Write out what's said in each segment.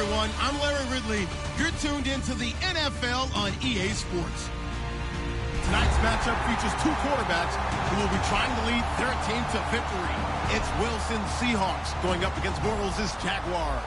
everyone. I'm Larry Ridley. You're tuned into the NFL on EA Sports. Tonight's matchup features two quarterbacks who will be trying to lead their team to victory. It's Wilson's Seahawks going up against Bortles' Jaguars.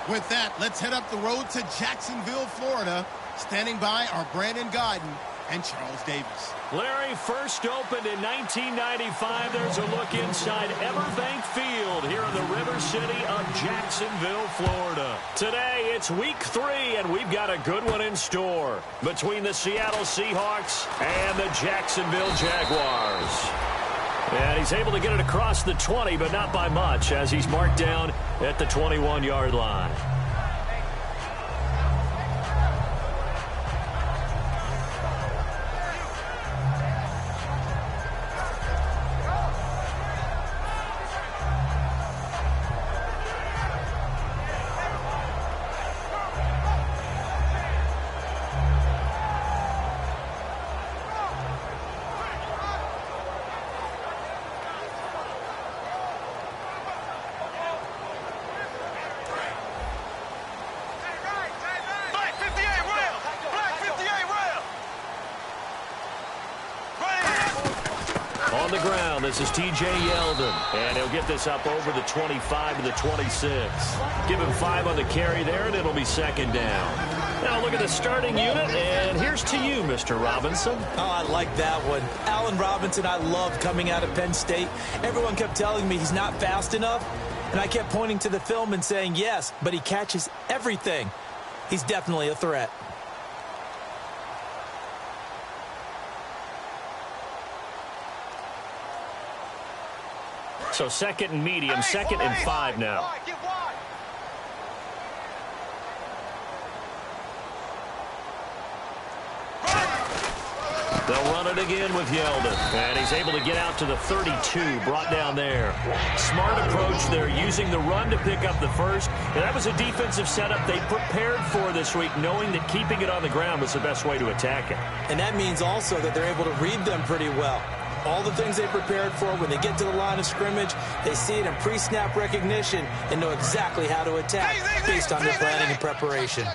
With that, let's head up the road to Jacksonville, Florida. Standing by are Brandon Guyton and Charles Davis. Larry, first opened in 1995. There's a look inside Everbank Field here in the River City of Jacksonville, Florida. Today, it's week 3, and we've got a good one in store between the Seattle Seahawks and the Jacksonville Jaguars. And he's able to get it across the 20, but not by much, as he's marked down at the 21-yard line. On the ground, this is T.J. Yeldon, and he'll get this up over the 25 to the 26. Give him 5 on the carry there, and it'll be second down. Now look at the starting unit, and here's to you, Mr. Robinson. Oh, I like that one. Allen Robinson, I loved coming out of Penn State. Everyone kept telling me he's not fast enough, and I kept pointing to the film and saying yes, but he catches everything. He's definitely a threat. So second and medium, second and 5 now. They'll run it again with Yeldon. And he's able to get out to the 32, brought down there. Smart approach there, using the run to pick up the first. And that was a defensive setup they prepared for this week, knowing that keeping it on the ground was the best way to attack it. And that means also that they're able to read them pretty well. All the things they prepared for, when they get to the line of scrimmage, they see it in pre-snap recognition and know exactly how to attack based on their planning and preparation.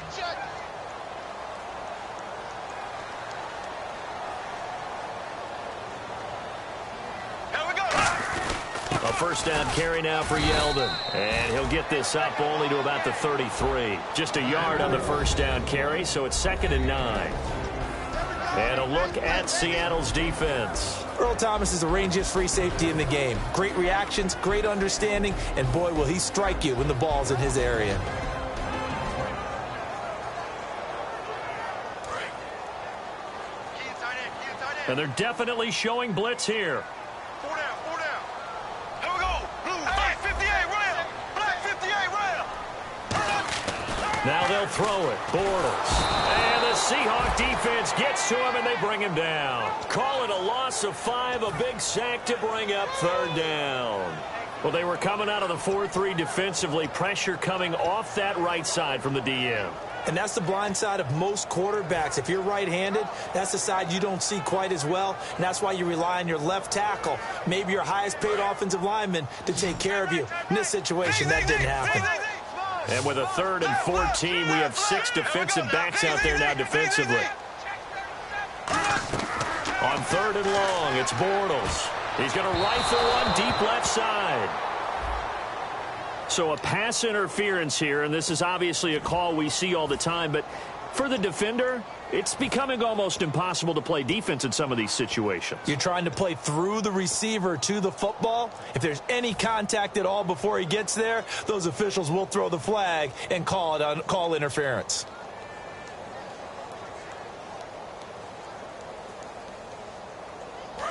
A first down carry now for Yeldon. And he'll get this up only to about the 33. Just a yard on the first down carry, so it's second and 9. And a look at Seattle's defense. Earl Thomas is the rangiest free safety in the game. Great reactions, great understanding, and boy, will he strike you when the ball's in his area. And they're definitely showing blitz here. 4 down, 4 down. Here we go. Blue, black 58 rail. Black 58 rail. Now they'll throw it. Bortles. And the Seahawk defense gets to him, and they bring him down. Call it a loss of 5, a big sack to bring up third down. Well, they were coming out of the 4-3 defensively. Pressure coming off that right side from the DM. And that's the blind side of most quarterbacks. If you're right-handed, that's the side you don't see quite as well. And that's why you rely on your left tackle, maybe your highest-paid offensive lineman, to take care of you. In this situation, that didn't happen. And with a 3rd and 14, we have 6 defensive backs out there now defensively. On 3rd and long, it's Bortles. He's going to rifle one deep left side. So a pass interference here, and this is obviously a call we see all the time, but for the defender, it's becoming almost impossible to play defense in some of these situations. You're trying to play through the receiver to the football. If there's any contact at all before he gets there, those officials will throw the flag and call interference.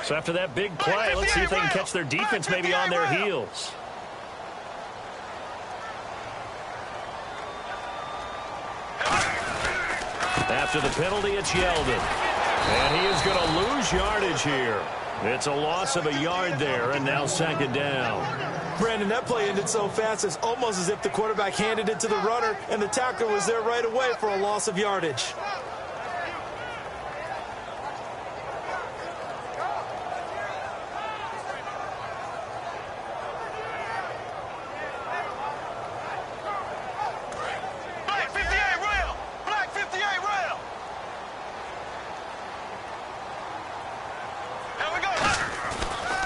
So after that big play, let's see if they can catch their defense maybe on their heels. After the penalty, it's Yeldon. And he is going to lose yardage here. It's a loss of a yard there, and now second down. Brandon, that play ended so fast, it's almost as if the quarterback handed it to the runner, and the tackler was there right away for a loss of yardage.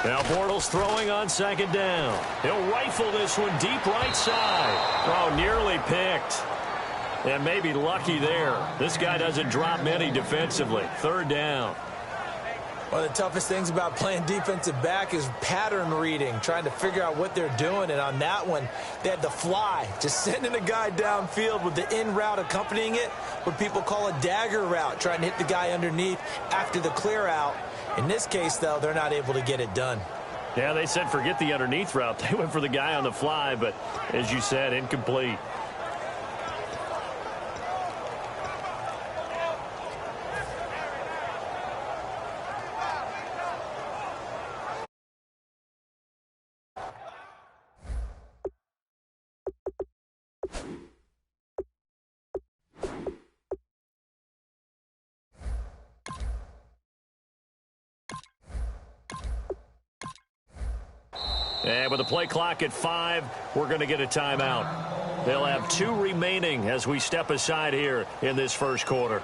Now Bortles throwing on second down. He'll rifle this one deep right side. Oh, nearly picked. And maybe lucky there. This guy doesn't drop many defensively. Third down. One of the toughest things about playing defensive back is pattern reading, trying to figure out what they're doing. And on that one, they had the fly, just sending a guy downfield with the in route accompanying it, what people call a dagger route, trying to hit the guy underneath after the clear out. In this case, though, they're not able to get it done. Yeah, they said forget the underneath route. They went for the guy on the fly, but as you said, incomplete. And with the play clock at 5, we're going to get a timeout. They'll have 2 remaining as we step aside here in this first quarter.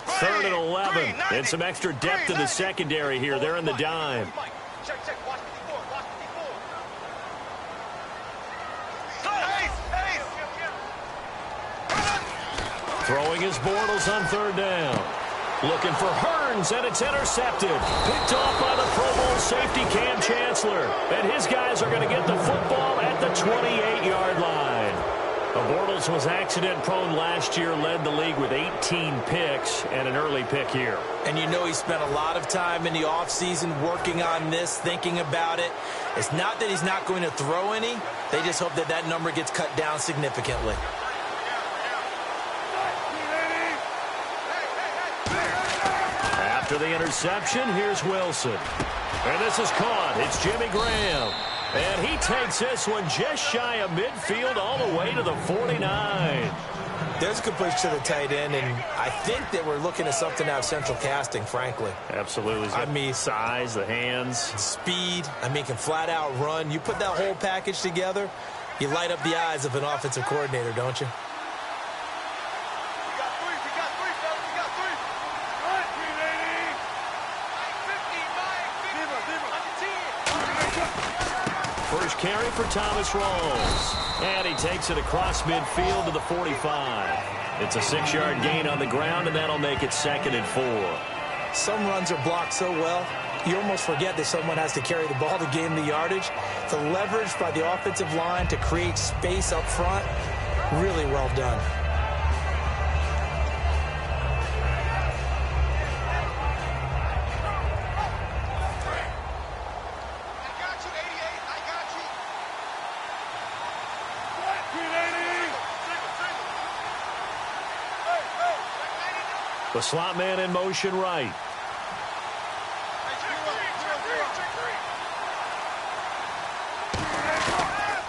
Third and 11. And some extra depth in the secondary here. They're in the dime. Throwing his Bortles on third down. Looking for Hearns, and it's intercepted. Picked off by the Pro Bowl safety Cam Chancellor. And his guys are going to get the football at the 28-yard line. Bortles was accident-prone last year, led the league with 18 picks and an early pick here. And you know he spent a lot of time in the offseason working on this, thinking about it. It's not that he's not going to throw any. They just hope that that number gets cut down significantly. After the interception, here's Wilson. And this is caught. It's Jimmy Graham. And he takes this one just shy of midfield all the way to the 49. There's a good push to the tight end, and I think that we're looking at something out of central casting, frankly. Absolutely. I mean, size, the hands. Speed. I mean, can flat out run. You put that whole package together, you light up the eyes of an offensive coordinator, don't you? First carry for Thomas Rawls. And he takes it across midfield to the 45. It's a 6-yard gain on the ground, and that'll make it 2nd and 4. Some runs are blocked so well, you almost forget that someone has to carry the ball to gain the yardage. The leverage by the offensive line to create space up front, really well done. The slot man in motion right.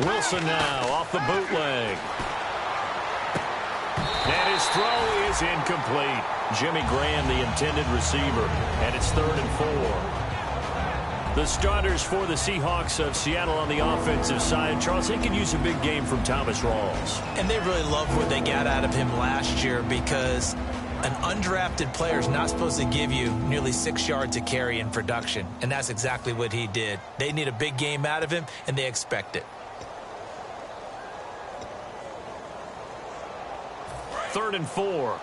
Wilson now off the bootleg. And his throw is incomplete. Jimmy Graham, the intended receiver. And it's 3rd and 4. The starters for the Seahawks of Seattle on the offensive side. Charles, they could use a big game from Thomas Rawls. And they really loved what they got out of him last year because an undrafted player is not supposed to give you nearly 6 yards to carry in production. And that's exactly what he did. They need a big game out of him, and they expect it. 3rd and 4.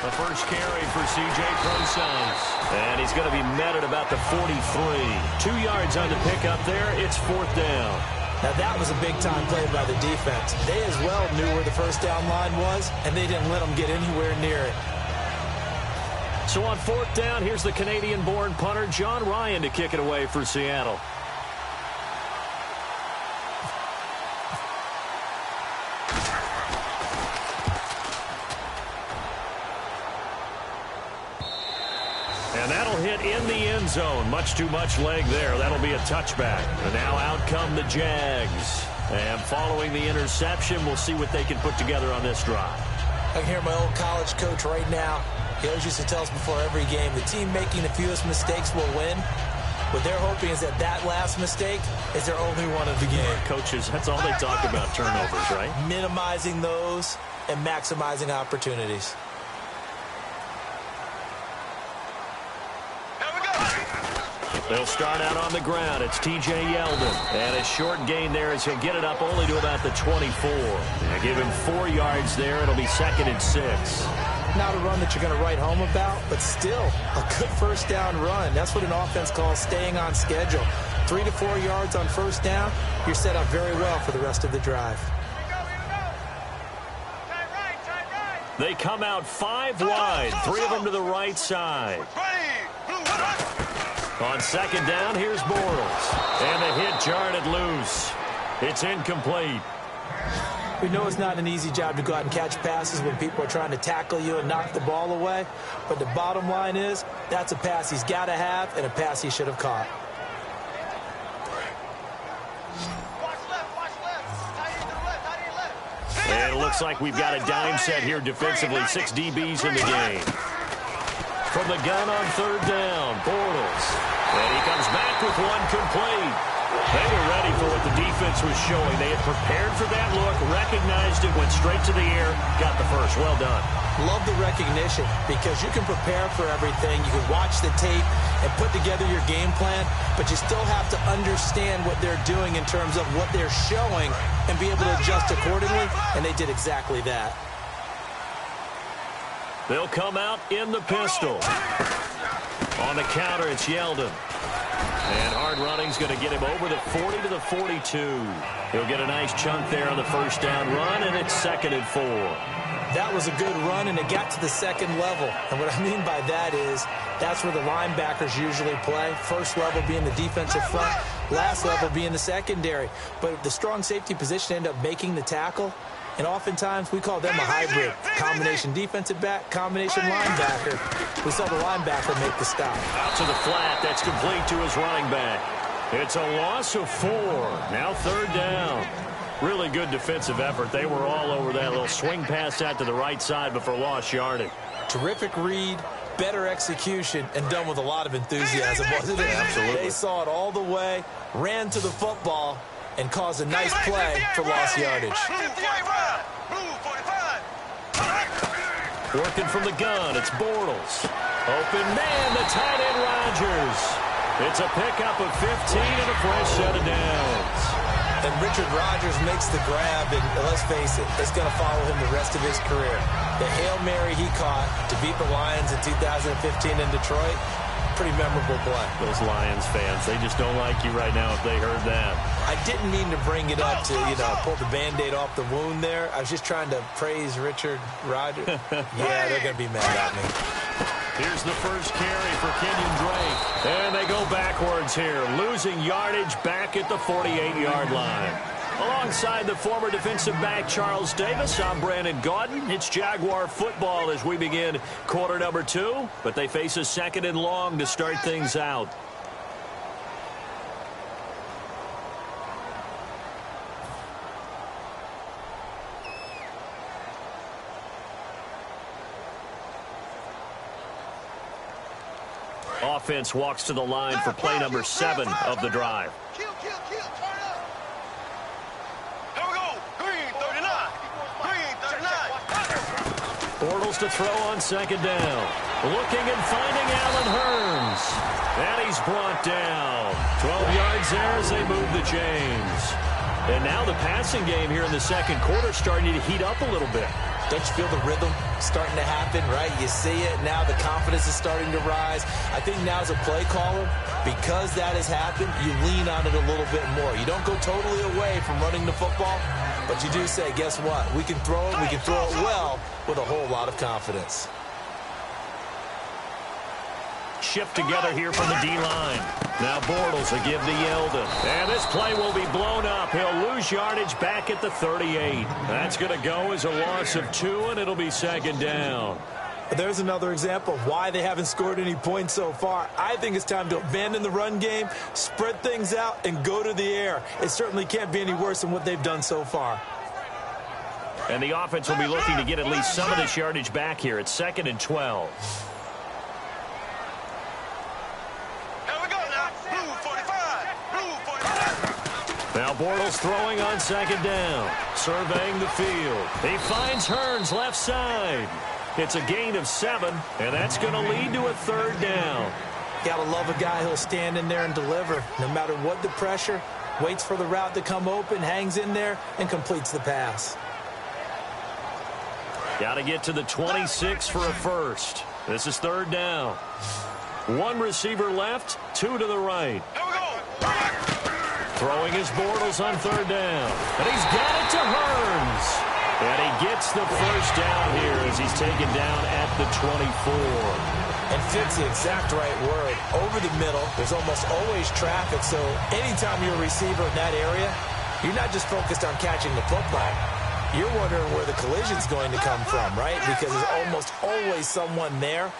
The first carry for C.J. Prosise. And he's going to be met at about the 43. 2 yards on the pickup there. It's 4th down. Now, that was a big-time play by the defense. They as well knew where the first down line was, and they didn't let them get anywhere near it. So on 4th down, here's the Canadian-born punter, John Ryan, to kick it away for Seattle. And that'll hit in the end zone. Much too much leg there. That'll be a touchback. And now out come the Jags. And following the interception, we'll see what they can put together on this drive. I can hear my old college coach right now. He always used to tell us before every game, the team making the fewest mistakes will win. What they're hoping is that last mistake is their only one of the game. Coaches, that's all they talk about, turnovers, right? Minimizing those and maximizing opportunities. They'll start out on the ground. It's T.J. Yeldon. And a short gain there as he'll get it up only to about the 24. Now give him 4 yards there. It'll be 2nd and 6. Not a run that you're going to write home about, but still a good first down run. That's what an offense calls staying on schedule. 3 to 4 yards on first down, you're set up very well for the rest of the drive. They come out 5 wide, 3 of them to the right side. On 2nd down, here's Bortles. And the hit jarred it loose. It's incomplete. We know it's not an easy job to go out and catch passes when people are trying to tackle you and knock the ball away. But the bottom line is, that's a pass he's got to have and a pass he should have caught. And it looks like we've got a dime set here defensively. 6 DBs in the game. From the gun on 3rd down, Bortles. And he comes back with one complete. They were ready for what the defense was showing. They had prepared for that look, recognized it, went straight to the air, got the first. Well done. Love the recognition because you can prepare for everything. You can watch the tape and put together your game plan, but you still have to understand what they're doing in terms of what they're showing and be able to adjust accordingly, and they did exactly that. They'll come out in the pistol. On the counter, it's Yeldon. And hard running's going to get him over the 40 to the 42. He'll get a nice chunk there on the first down run, and it's 2nd and 4. That was a good run, and it got to the 2nd level. And what I mean by that is that's where the linebackers usually play. First level being the defensive front, last level being the secondary. But the strong safety position ended up making the tackle. And oftentimes, we call them a hybrid. Combination defensive back, combination linebacker. We saw the linebacker make the stop. Out to the flat. That's complete to his running back. It's a loss of 4. Now 3rd down. Really good defensive effort. They were all over that little swing pass out to the right side before lost yardage. Terrific read, better execution, and done with a lot of enthusiasm, wasn't it? Absolutely. They saw it all the way, ran to the football, and caused a nice play for lost yardage. Working from the gun, it's Bortles. Open man, the tight end Rodgers. It's a pickup of 15 and a fresh set of downs. And Richard Rodgers makes the grab, and let's face it, it's going to follow him the rest of his career. The Hail Mary he caught to beat the Lions in 2015 in Detroit, pretty memorable play. Those Lions fans, they just don't like you right now if they heard that. I didn't mean to bring it up to, pull the Band-Aid off the wound there. I was just trying to praise Richard Rodgers. Yeah, they're going to be mad at me. Here's the first carry for Kenyon Drake. And they go backwards here, losing yardage back at the 48-yard line. Alongside the former defensive back Charles Davis, I'm Brandon Gaudin. It's Jaguar football as we begin quarter number 2, but they face a 2nd and long to start things out. Offense walks to the line for play number 7 of the drive. Kill, turn up. Here we go. Green, 39. Green, 39. Bortles to throw on 2nd down. Looking and finding Allen Hurns. And he's brought down. 12 yards there as they move the chains. And now the passing game here in the 2nd quarter starting to heat up a little bit. Don't you feel the rhythm starting to happen, right? You see it. Now the confidence is starting to rise. I think now as a play caller, because that has happened, you lean on it a little bit more. You don't go totally away from running the football, but you do say, guess what? We can throw it. We can throw it well with a whole lot of confidence. Shift together here from the D-line. Now Bortles will give to Yeldon. And this play will be blown up. He'll lose yardage back at the 38. That's going to go as a loss of 2, and it'll be 2nd down. There's another example of why they haven't scored any points so far. I think it's time to abandon the run game, spread things out, and go to the air. It certainly can't be any worse than what they've done so far. And the offense will be looking to get at least some of this yardage back here. It's 2nd and 12. Here we go now. Blue 45. Blue 45. Now Bortles throwing on 2nd down. Surveying the field. He finds Hearns left side. It's a gain of 7, and that's going to lead to a 3rd down. Gotta love a guy who'll stand in there and deliver. No matter what the pressure, waits for the route to come open, hangs in there, and completes the pass. Got to get to the 26 for a first. This is 3rd down. 1 receiver left, 2 to the right. Here we go. Throwing his Bortles on 3rd down. And he's got it to Hearns. And he gets the first down here as he's taken down at the 24. And fits the exact right word. Over the middle, there's almost always traffic, so anytime you're a receiver in that area, you're not just focused on catching the football. You're wondering where the collision's going to come from, right? Because there's almost always someone there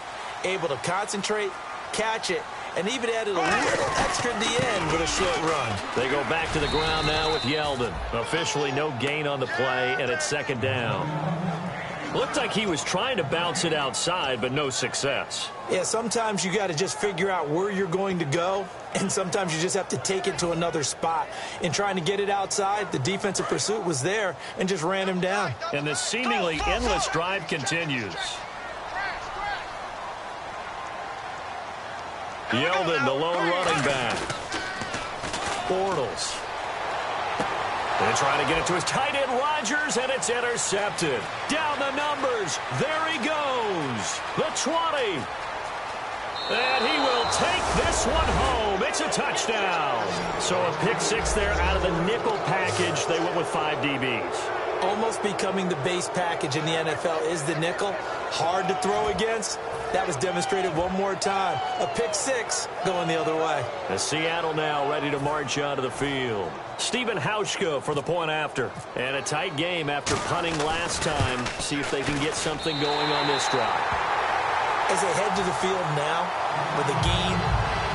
able to concentrate, catch it, and even added a little extra at the end with a short run. They go back to the ground now with Yeldon. Officially no gain on the play, and it's 2nd down. Looked like he was trying to bounce it outside, but no success. Yeah, sometimes you got to just figure out where you're going to go, and sometimes you just have to take it to another spot. In trying to get it outside, the defensive pursuit was there and just ran him down. And this seemingly endless drive continues. Yeldon, the lone running back. Bortles. They're trying to get it to his tight end, Rodgers, and it's intercepted. Down the numbers. There he goes. The 20. And he will take this one home. It's a touchdown. So a pick 6 there out of the nickel package. They went with 5 DBs. Almost becoming the base package in the NFL is the nickel. Hard to throw against. That was demonstrated one more time. A pick 6 going the other way. And Seattle now ready to march onto the field. Stephen Hauschka for the point after. And a tight game after punting last time. See if they can get something going on this drive. As they head to the field now, with the game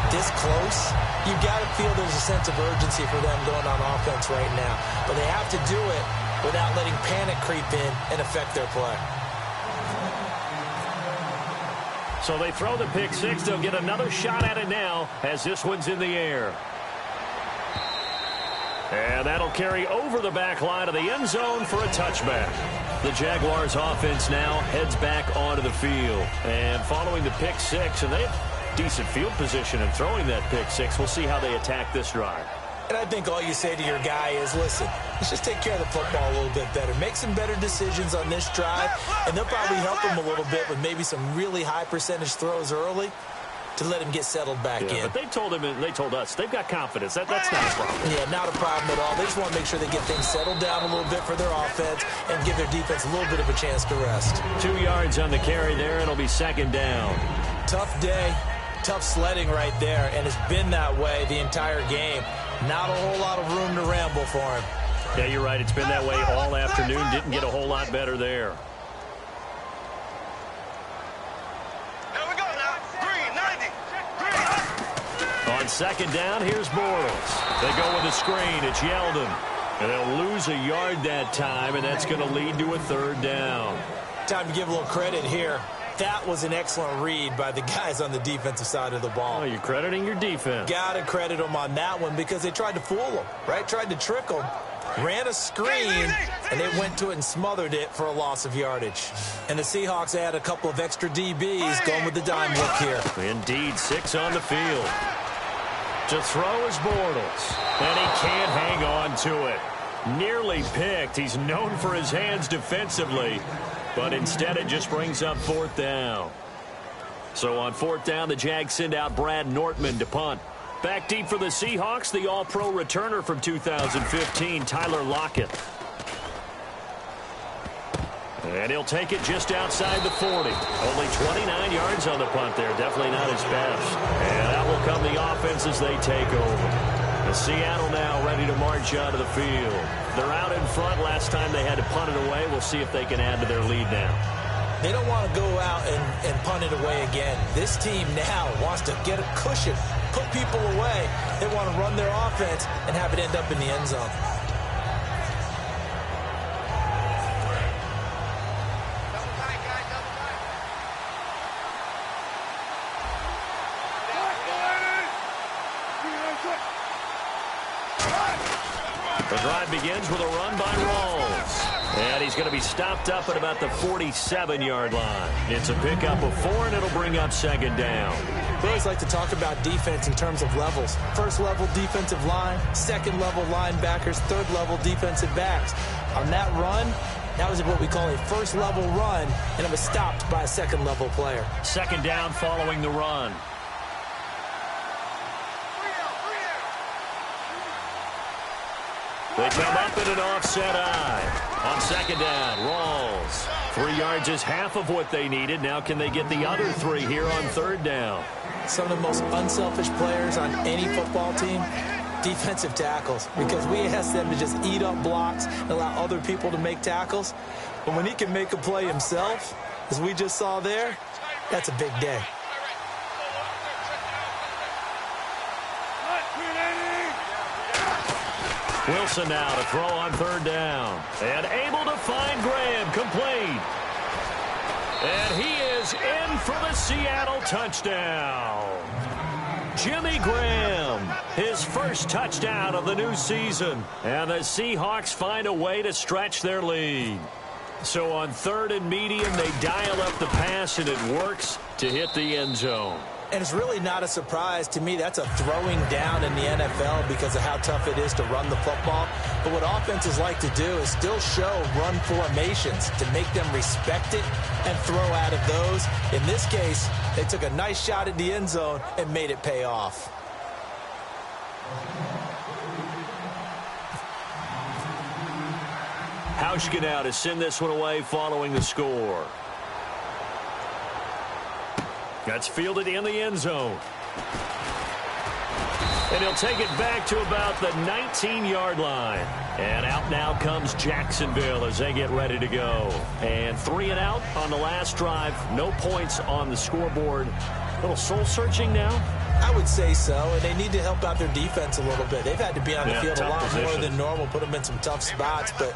this close, you got to feel there's a sense of urgency for them going on offense right now. But they have to do it without letting panic creep in and affect their play. So they throw the pick 6. They'll get another shot at it now as this one's in the air. And that'll carry over the back line of the end zone for a touchback. The Jaguars offense now heads back onto the field. And following the pick 6, and they have decent field position in throwing that pick 6. We'll see how they attack this drive. And I think all you say to your guy is, listen, let's just take care of the football a little bit better. Make some better decisions on this drive, and they'll probably help him a little bit with maybe some really high percentage throws early to let him get settled back in. But they told him, and they told us, they've got confidence. That's not a problem. Yeah, not a problem at all. They just want to make sure they get things settled down a little bit for their offense and give their defense a little bit of a chance to rest. 2 yards on the carry there, and it'll be 2nd down. Tough day, tough sledding right there, and it's been that way the entire game. Not a whole lot of room to ramble for him. Yeah, you're right. It's been that way all afternoon. Didn't get a whole lot better there. Here we go now. Green 90. Green. On 2nd down, here's Bortles. They go with a screen. It's Yeldon. And they'll lose a yard that time, and that's going to lead to a 3rd down. Time to give a little credit here. That was an excellent read by the guys on the defensive side of the ball. Oh, you're crediting your defense. Got to credit them on that one because they tried to fool them, right? Tried to trick them. Ran a screen, and they went to it and smothered it for a loss of yardage. And the Seahawks add a couple of extra DBs going with the dime look here. Indeed, 6 on the field. To throw is Bortles, and he can't hang on to it. Nearly picked. He's known for his hands defensively, but instead it just brings up 4th down. So on 4th down, the Jags send out Brad Nortman to punt. Back deep for the Seahawks, the All-Pro returner from 2015, Tyler Lockett. And he'll take it just outside the 40. Only 29 yards on the punt there. Definitely not his best. And out will come the offense as they take over. The Seattle now ready to march out of the field. They're out in front. Last time they had to punt it away. We'll see if they can add to their lead now. They don't want to go out and punt it away again. This team now wants to get a cushion, put people away. They want to run their offense and have it end up in the end zone. The drive begins with a run by Rawls. And he's going to be stopped up at about the 47-yard line. It's a pickup of 4, and it'll bring up second down. We always like to talk about defense in terms of levels. First-level defensive line, second-level linebackers, third-level defensive backs. On that run, that was what we call a first-level run, and it was stopped by a second-level player. Second down following the run. They come up in an offset eye. On second down, Rawls. 3 yards is half of what they needed. Now can they get the other 3 here on third down? Some of the most unselfish players on any football team, defensive tackles, because we ask them to just eat up blocks and allow other people to make tackles. But when he can make a play himself, as we just saw there, that's a big day. Wilson now to throw on third down. And able to find Graham, complete. And he is in for the Seattle touchdown. Jimmy Graham, his first touchdown of the new season. And the Seahawks find a way to stretch their lead. So on third and medium, they dial up the pass, and it works to hit the end zone. And it's really not a surprise to me. That's a throwing down in the NFL because of how tough it is to run the football. But what offenses like to do is still show run formations to make them respect it and throw out of those. In this case, they took a nice shot at the end zone and made it pay off. Hauschka now to send this one away following the score. That's fielded in the end zone. And he'll take it back to about the 19-yard line. And out now comes Jacksonville as they get ready to go. And 3 and out on the last drive. No points on the scoreboard. A little soul-searching now? I would say so, and they need to help out their defense a little bit. They've had to be on the field a lot more than normal, put them in some tough spots. But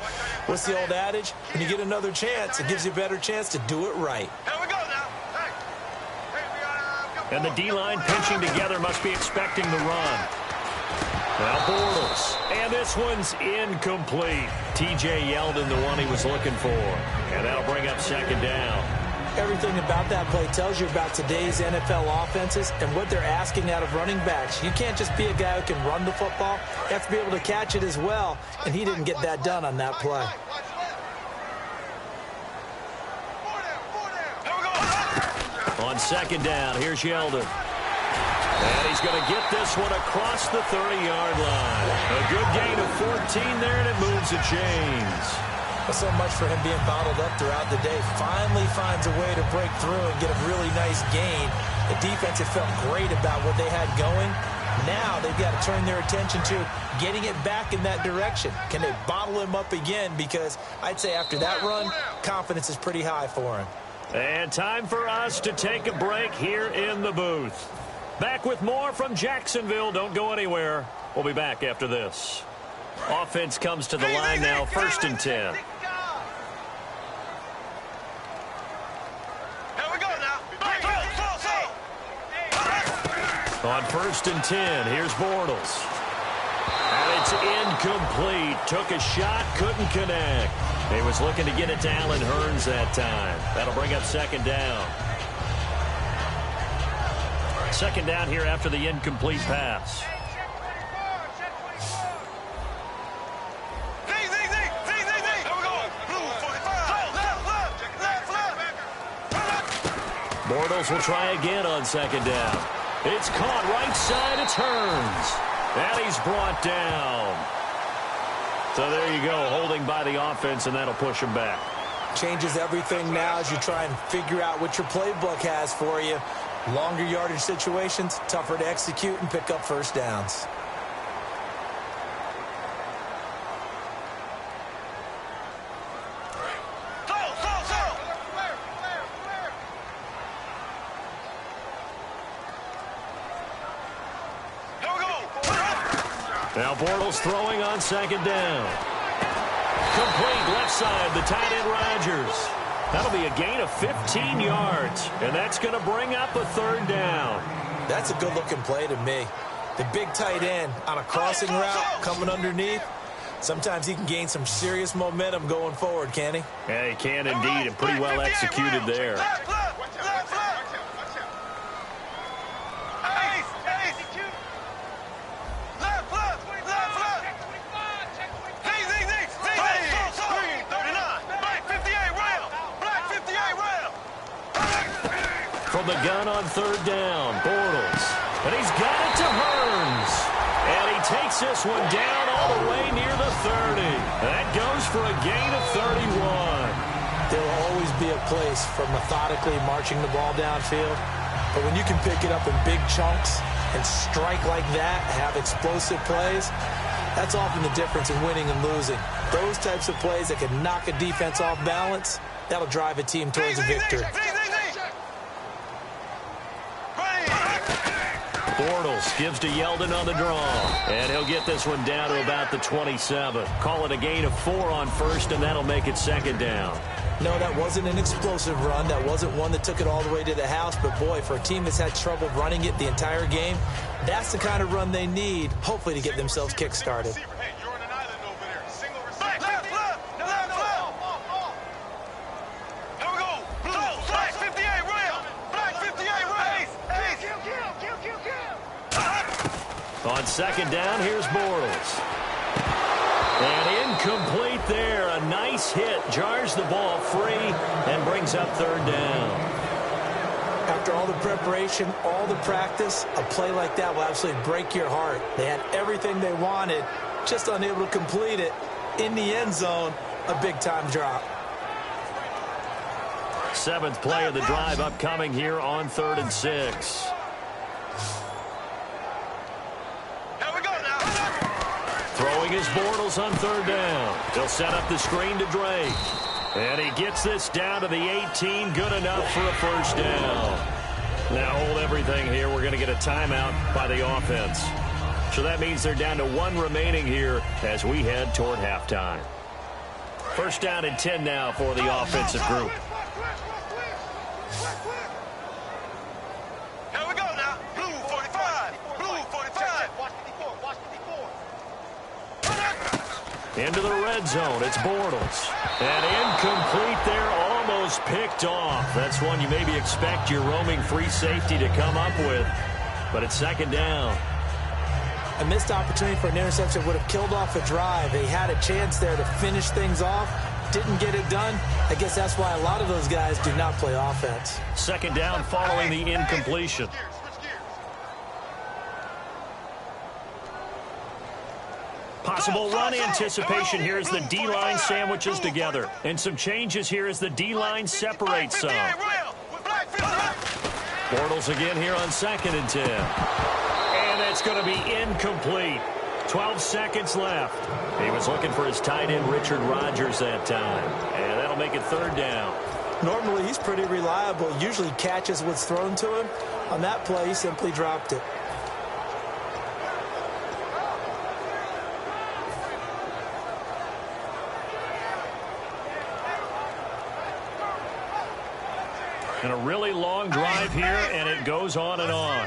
what's the old adage? When you get another chance, it gives you a better chance to do it right. Here we go now. And the D-line pinching together must be expecting the run. Now Bortles. And this one's incomplete. T.J. Yeldon, the one he was looking for. And that'll bring up second down. Everything about that play tells you about today's NFL offenses and what they're asking out of running backs. You can't just be a guy who can run the football. You have to be able to catch it as well, and he didn't get that done on that play. On second down, here's Yeldon. And he's going to get this one across the 30-yard line. A good gain of 14 there, and it moves the chains. So much for him being bottled up throughout the day. Finally finds a way to break through and get a really nice gain. The defense had felt great about what they had going. Now they've got to turn their attention to getting it back in that direction. Can they bottle him up again? Because I'd say after that run, confidence is pretty high for him. And time for us to take a break here in the booth. Back with more from Jacksonville. Don't go anywhere. We'll be back after this. Offense comes to the line now, 1st and 10. On 1st and 10, here's Bortles. And it's incomplete. Took a shot, couldn't connect. He was looking to get it to Allen Hurns that time. That'll bring up second down. Second down here after the incomplete pass. Bortles will try again on second down. It's caught right side. It's Hurns. And he's brought down. So there you go, holding by the offense, and that'll push him back. Changes everything now as you try and figure out what your playbook has for you. Longer yardage situations, tougher to execute and pick up first downs. Now Bortles throwing on second down. Complete left side, the tight end Rodgers. That'll be a gain of 15 yards, and that's going to bring up a third down. That's a good-looking play to me. The big tight end on a crossing route coming underneath. Sometimes he can gain some serious momentum going forward, can't he? Yeah, he can indeed, and pretty well executed there. From the gun on third down, Bortles. And he's got it to Hearns. And he takes this one down all the way near the 30. That goes for a gain of 31. There will always be a place for methodically marching the ball downfield. But when you can pick it up in big chunks and strike like that, have explosive plays, that's often the difference in winning and losing. Those types of plays that can knock a defense off balance, that'll drive a team towards a victory. Bortles gives to Yeldon on the draw. And he'll get this one down to about the 27. Call it a gain of 4 on first, and that'll make it second down. No, that wasn't an explosive run. That wasn't one that took it all the way to the house. But, boy, for a team that's had trouble running it the entire game, that's the kind of run they need, hopefully, to get themselves kick-started. On second down, here's Bortles. And incomplete there. A nice hit. Jars the ball free and brings up third down. After all the preparation, all the practice, a play like that will absolutely break your heart. They had everything they wanted, just unable to complete it. In the end zone, a big-time drop. 7th play of the drive upcoming here on 3rd and 6. Throwing his Bortles on third down. He'll set up the screen to Drake. And he gets this down to the 18. Good enough for a first down. Now hold everything here. We're going to get a timeout by the offense. So that means they're down to 1 remaining here as we head toward halftime. First down and 10 now for the offensive group. Here we go now. Blue 45. Blue 45. Into the red zone. It's Bortles. And incomplete there, almost picked off. That's one you maybe expect your roaming free safety to come up with. But it's second down. A missed opportunity for an interception would have killed off a drive. They had a chance there to finish things off. Didn't get it done. I guess that's why a lot of those guys do not play offense. Second down following the incompletion. Possible run anticipation here as the D-line sandwiches together. And some changes here as the D-line separates some. Bortles again here on 2nd and 10. And that's going to be incomplete. 12 seconds left. He was looking for his tight end, Richard Rodgers, that time. And that'll make it third down. Normally, he's pretty reliable. Usually catches what's thrown to him. On that play, he simply dropped it. And a really long drive here, and it goes on and on.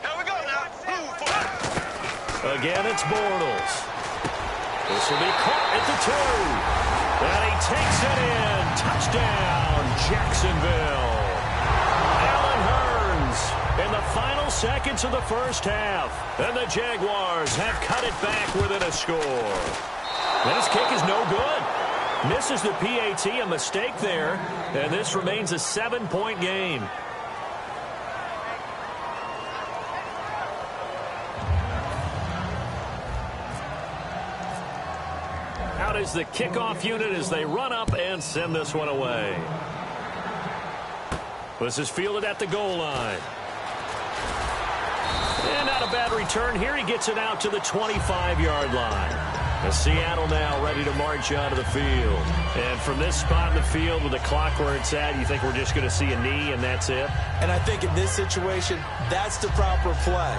Here we go now. Again, it's Bortles. This will be caught at the 2. And he takes it in. Touchdown, Jacksonville. Allen Hearns in the final seconds of the first half. And the Jaguars have cut it back within a score. And his kick is no good. Misses the PAT, a mistake there, and this remains a 7-point game. Out is the kickoff unit as they run up and send this one away. This is fielded at the goal line. And not a bad return here. He gets it out to the 25-yard line. And Seattle now ready to march out of the field. And from this spot in the field with the clock where it's at, you think we're just going to see a knee and that's it? And I think in this situation, that's the proper play.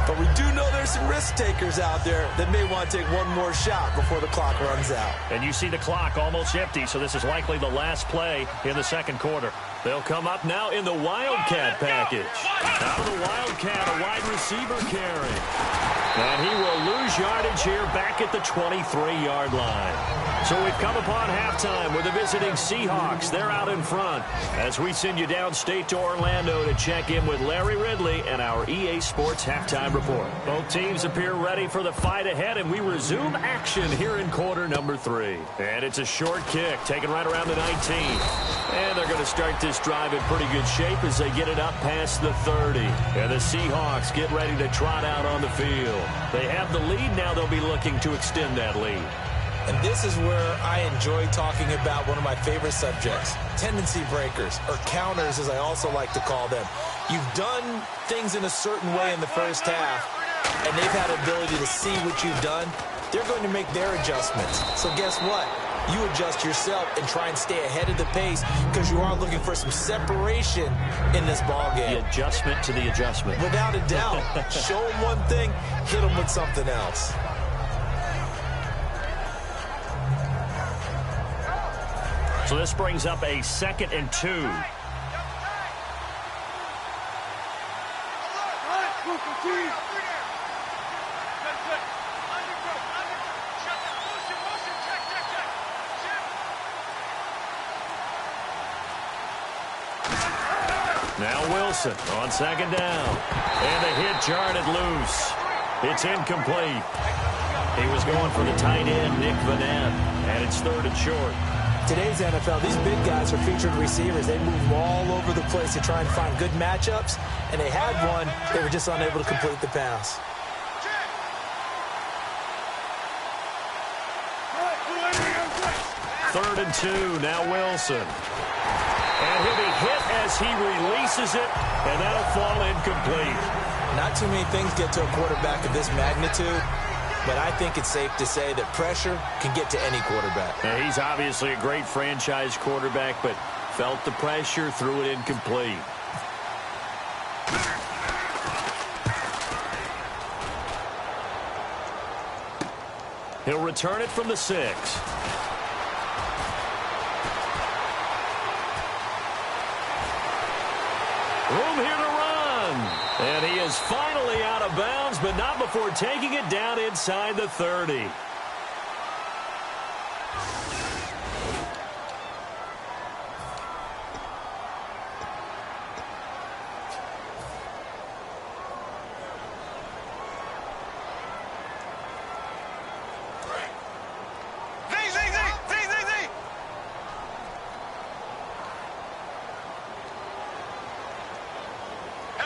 But we do know there's some risk takers out there that may want to take one more shot before the clock runs out. And you see the clock almost empty, so this is likely the last play in the second quarter. They'll come up now in the Wildcat package. Out of the Wildcat, a wide receiver carry. And he will lose yardage here back at the 23-yard line. So we've come upon halftime with the visiting Seahawks. They're out in front as we send you downstate to Orlando to check in with Larry Ridley and our EA Sports Halftime Report. Both teams appear ready for the fight ahead, and we resume action here in quarter number 3. And it's a short kick taken right around the 19. And they're going to start this drive in pretty good shape as they get it up past the 30. And the Seahawks get ready to trot out on the field. They have the lead. Now they'll be looking to extend that lead. And this is where I enjoy talking about one of my favorite subjects, tendency breakers, or counters as I also like to call them. You've done things in a certain way in the first half, and they've had the ability to see what you've done. They're going to make their adjustments. So guess what? You adjust yourself and try and stay ahead of the pace because you are looking for some separation in this ballgame. The adjustment to the adjustment. Without a doubt. Show them one thing, hit them with something else. So this brings up a 2nd and 2. Now Wilson on 2nd down. And the hit jarred loose. It's incomplete. He was going for the tight end, Nick Vanette. And it's 3rd and short. Today's NFL, these big guys are featured receivers. They move all over the place to try and find good matchups. And they had one. They were just unable to complete the pass. 3rd and 2. Now Wilson. And he'll be hit as he releases it, and that'll fall incomplete. Not too many things get to a quarterback of this magnitude, but I think it's safe to say that pressure can get to any quarterback. Now, he's obviously a great franchise quarterback, but felt the pressure, threw it incomplete. He'll return it from the 6. Room here to run. And he is finally out of bounds, but not before taking it down inside the 30.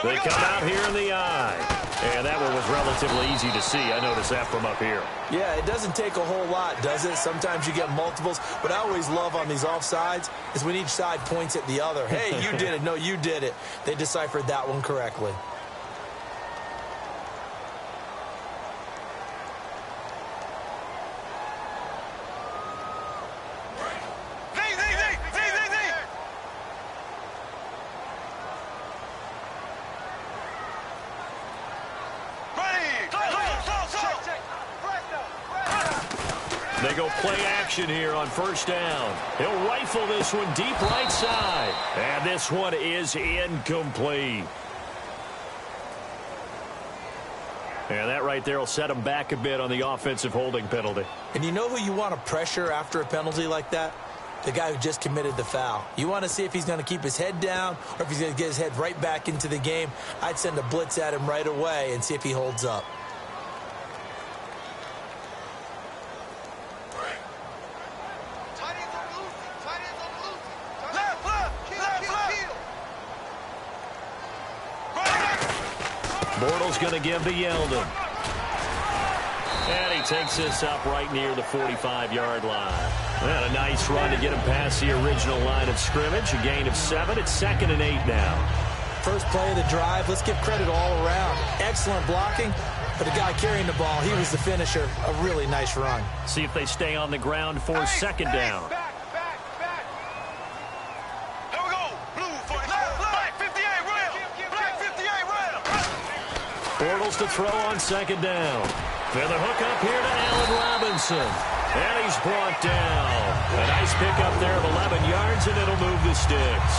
They come out here in the eye. And that one was relatively easy to see. I noticed that from up here. Yeah, it doesn't take a whole lot, does it? Sometimes you get multiples. What I always love on these offsides is when each side points at the other. Hey, you did it. No, you did it. They deciphered that one correctly. They go play action here on 1st down. He'll rifle this one deep right side. And this one is incomplete. And that right there will set him back a bit on the offensive holding penalty. And you know who you want to pressure after a penalty like that? The guy who just committed the foul. You want to see if he's going to keep his head down or if he's going to get his head right back into the game. I'd send a blitz at him right away and see if he holds up. Bortles going to give to Yeldon. And he takes this up right near the 45-yard line. And a nice run to get him past the original line of scrimmage. A gain of 7. It's 2nd and 8 now. First play of the drive. Let's give credit all around. Excellent blocking. But the guy carrying the ball, he was the finisher. A really nice run. See if they stay on the ground for 2nd down. Bortles to throw on second down. And the hook up here to Allen Robinson. And he's brought down. A nice pickup there of 11 yards, and it'll move the sticks.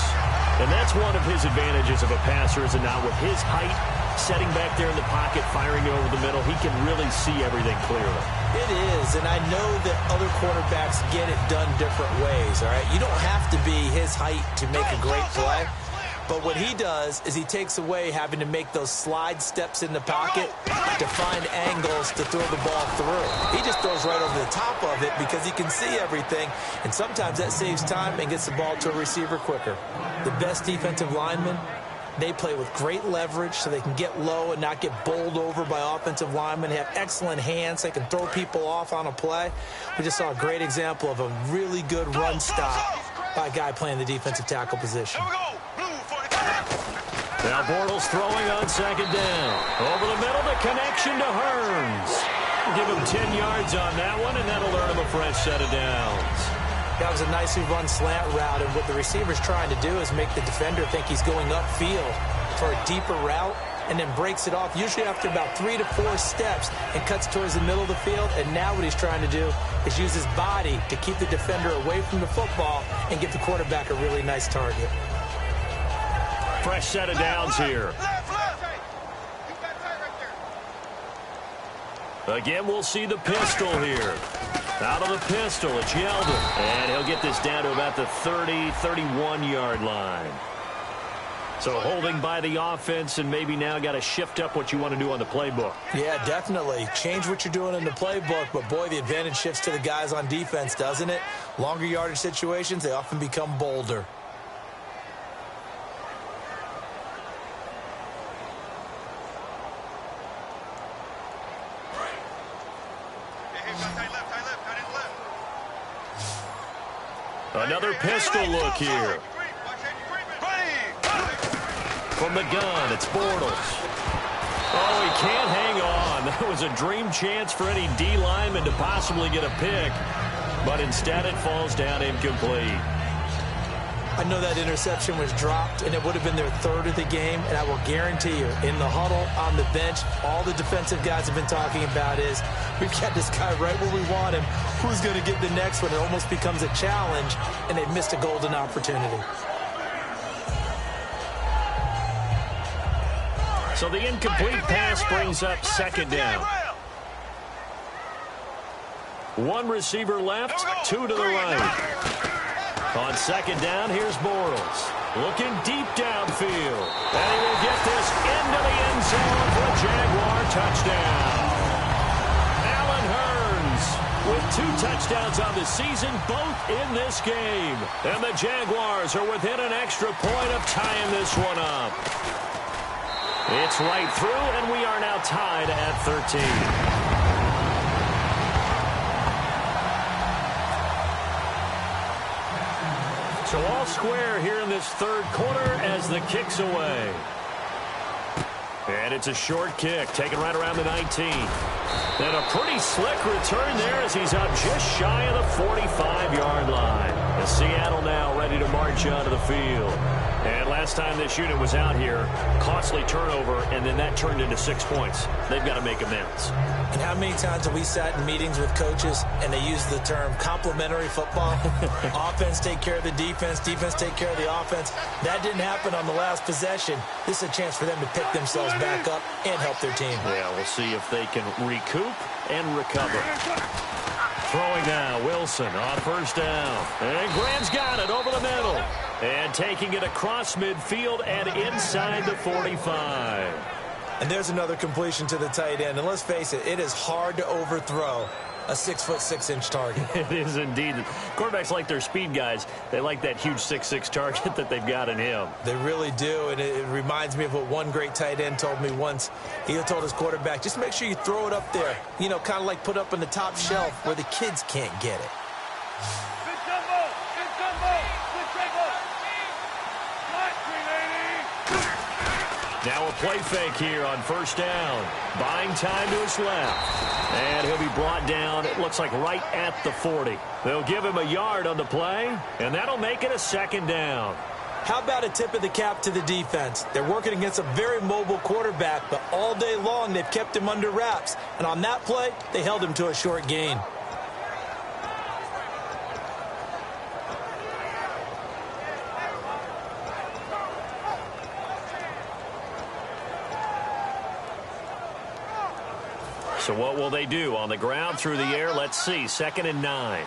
And that's one of his advantages of a passer, is that now with his height, setting back there in the pocket, firing over the middle, he can really see everything clearly. It is, and I know that other quarterbacks get it done different ways, all right? You don't have to be his height to make a great play. But what he does is he takes away having to make those slide steps in the pocket to find angles to throw the ball through. He just throws right over the top of it because he can see everything, and sometimes that saves time and gets the ball to a receiver quicker. The best defensive linemen, they play with great leverage so they can get low and not get bowled over by offensive linemen. They have excellent hands. They can throw people off on a play. We just saw a great example of a really good run stop by a guy playing the defensive tackle position. Now Bortles throwing on second down. Over the middle, the connection to Hearns. Give him 10 yards on that one, and that'll earn him a fresh set of downs. That was a nicely run slant route, and what the receiver's trying to do is make the defender think he's going upfield for a deeper route, and then breaks it off, usually after about 3 to 4 steps, and cuts towards the middle of the field. And now what he's trying to do is use his body to keep the defender away from the football and get the quarterback a really nice target. Fresh set of downs here. Again, we'll see the pistol here. Out of the pistol, it's Yeldon. And he'll get this down to about the 30, 31-yard line. So holding by the offense, and maybe now got to shift up what you want to do on the playbook. Yeah, definitely. Change what you're doing in the playbook, but boy, the advantage shifts to the guys on defense, doesn't it? Longer yardage situations, they often become bolder. Another pistol look here. From the gun, it's Bortles. Oh, he can't hang on. That was a dream chance for any D lineman to possibly get a pick. But instead it falls down incomplete. I know that interception was dropped, and it would have been their third of the game, and I will guarantee you, in the huddle, on the bench, all the defensive guys have been talking about is, we've got this guy right where we want him. Who's going to get the next one? It almost becomes a challenge, and they've missed a golden opportunity. So the incomplete pass brings up second down. One receiver left, 2 to the right. On second down, here's Bortles. Looking deep downfield. And he will get this into the end zone for a Jaguar touchdown. Allen Hearns with 2 touchdowns on the season, both in this game. And the Jaguars are within an extra point of tying this one up. It's right through, and we are now tied at 13. So all square here in this third quarter as the kick's away. And it's a short kick, taken right around the 19. And a pretty slick return there as he's out just shy of the 45-yard line. And Seattle now ready to march onto the field. And last time this unit was out here, costly turnover, and then that turned into 6 points. They've got to make amends. And how many times have we sat in meetings with coaches and they use the term complementary football? Offense take care of the defense, defense take care of the offense. That didn't happen on the last possession. This is a chance for them to pick themselves back up and help their team. Yeah, we'll see if they can recoup and recover. Throwing now, Wilson on first down. And Graham's got it over the middle. And taking it across midfield and inside the 45. And there's another completion to the tight end. And let's face it, it is hard to overthrow a 6'6" target. It is indeed. Quarterbacks like their speed guys. They like that huge 6'6" target that they've got in him. They really do, and it reminds me of what one great tight end told me once. He told his quarterback, just make sure you throw it up there. You know, kind of like put up on the top shelf where the kids can't get it. Now a play fake here on first down. Buying time to his left. And he'll be brought down, it looks like right at the 40. They'll give him a yard on the play, and that'll make it a second down. How about a tip of the cap to the defense? They're working against a very mobile quarterback, but all day long they've kept him under wraps. And on that play, they held him to a short gain. So what will they do? On the ground, through the air, let's see. 2nd and 9.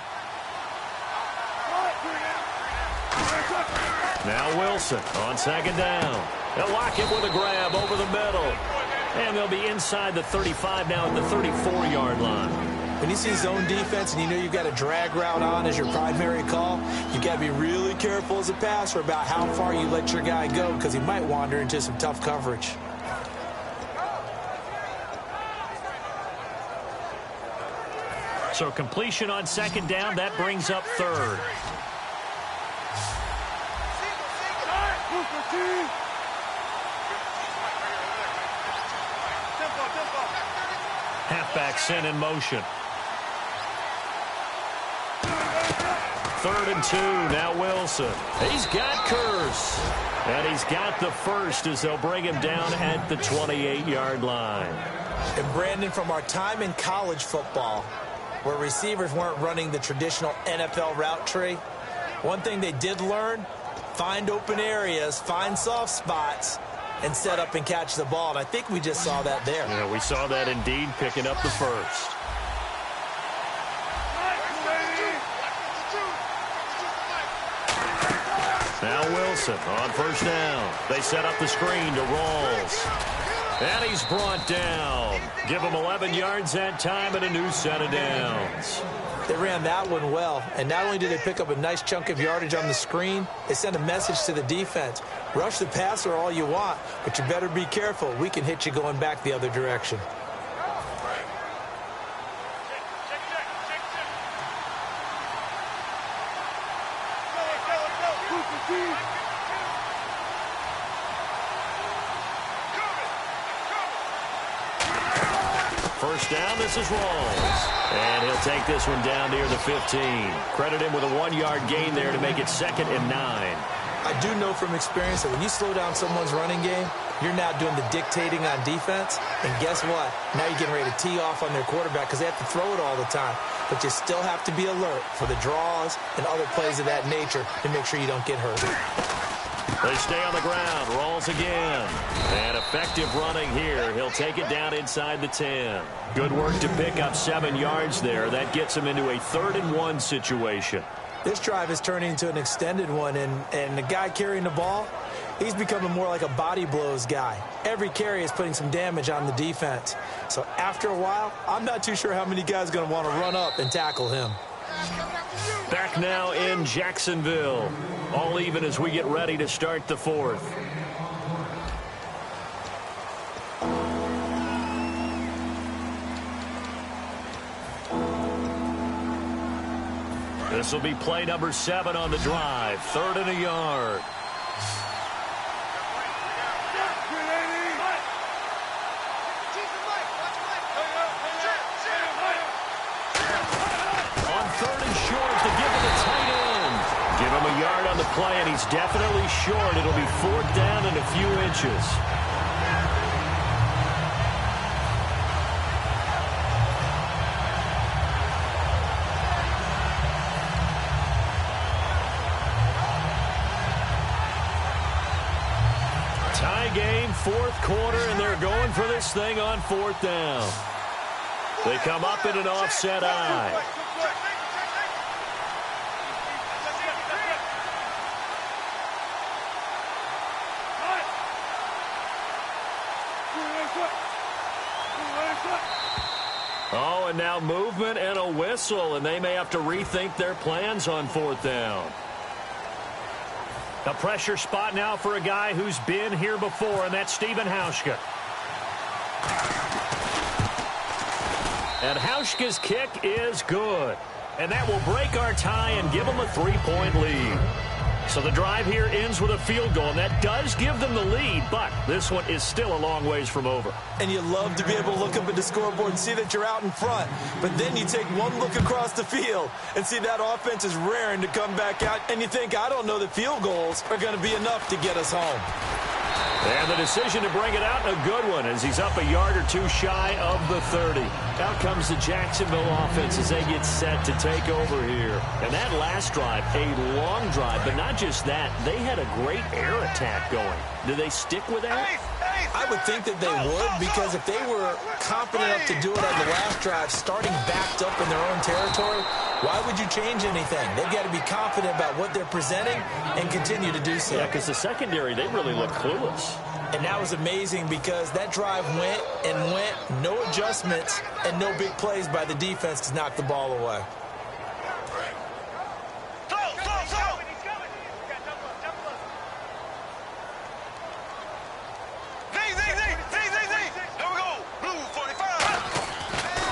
Now Wilson on 2nd down. They'll lock it with a grab over the middle. And they'll be inside the 35 now at the 34-yard line. When you see zone defense and you know you've got a drag route on as your primary call, you've got to be really careful as a passer about how far you let your guy go because he might wander into some tough coverage. So completion on 2nd down, that brings up 3rd. Halfback sent in motion. 3rd and 2, now Wilson. He's got Curse. And he's got the first as they'll bring him down at the 28-yard line. And Brandon, from our time in college football, where receivers weren't running the traditional NFL route tree, one thing they did learn, find open areas, find soft spots, and set up and catch the ball. And I think we just saw that there. Yeah, we saw that indeed, picking up the first. Now Wilson on 1st down. They set up the screen to Rawls. And he's brought down. Give him 11 yards that time and a new set of downs. They ran that one well, and not only did they pick up a nice chunk of yardage on the screen, they sent a message to the defense. Rush the passer all you want, but you better be careful. We can hit you going back the other direction. First down, this is Rawls. And he'll take this one down near the 15. Credit him with a 1-yard gain there to make it 2nd and 9. I do know from experience that when you slow down someone's running game, you're now doing the dictating on defense. And guess what? Now you're getting ready to tee off on their quarterback because they have to throw it all the time. But you still have to be alert for the draws and other plays of that nature to make sure you don't get hurt. They stay on the ground. Rawls again. And effective running here. He'll take it down inside the 10. Good work to pick up 7 yards there. That gets him into a 3rd and 1 situation. This drive is turning into an extended one, and the guy carrying the ball, he's becoming more like a body blows guy. Every carry is putting some damage on the defense. So after a while, I'm not too sure how many guys are going to want to run up and tackle him. Back now in Jacksonville. All even as we get ready to start the 4th. This will be play number 7 on the drive. 3rd and a yard. On 3rd and short to give it the tight end. Give him a yard on the play, and he's definitely short. It'll be 4th down and a few inches. Tie game, 4th quarter, and they're going for this thing on 4th down. They come up in an offset eye. Oh, and now movement and a whistle, and they may have to rethink their plans on 4th down. A pressure spot now for a guy who's been here before, and that's Stephen Hauschka. And Hauschka's kick is good. And that will break our tie and give them a 3-point lead. So the drive here ends with a field goal, and that does give them the lead, but this one is still a long ways from over. And you love to be able to look up at the scoreboard and see that you're out in front. But then you take one look across the field and see that offense is raring to come back out. And you think, I don't know that field goals are going to be enough to get us home. And the decision to bring it out, a good one, as he's up a yard or two shy of the 30. Out comes the Jacksonville offense as they get set to take over here. And that last drive, a long drive, but not just that. They had a great air attack going. Do they stick with that? I would think that they would, because if they were confident enough to do it on the last drive, starting backed up in their own territory, why would you change anything? They've got to be confident about what they're presenting and continue to do so. Yeah, because the secondary, they really look clueless. And that was amazing because that drive went and went, no adjustments and no big plays by the defense to knock the ball away.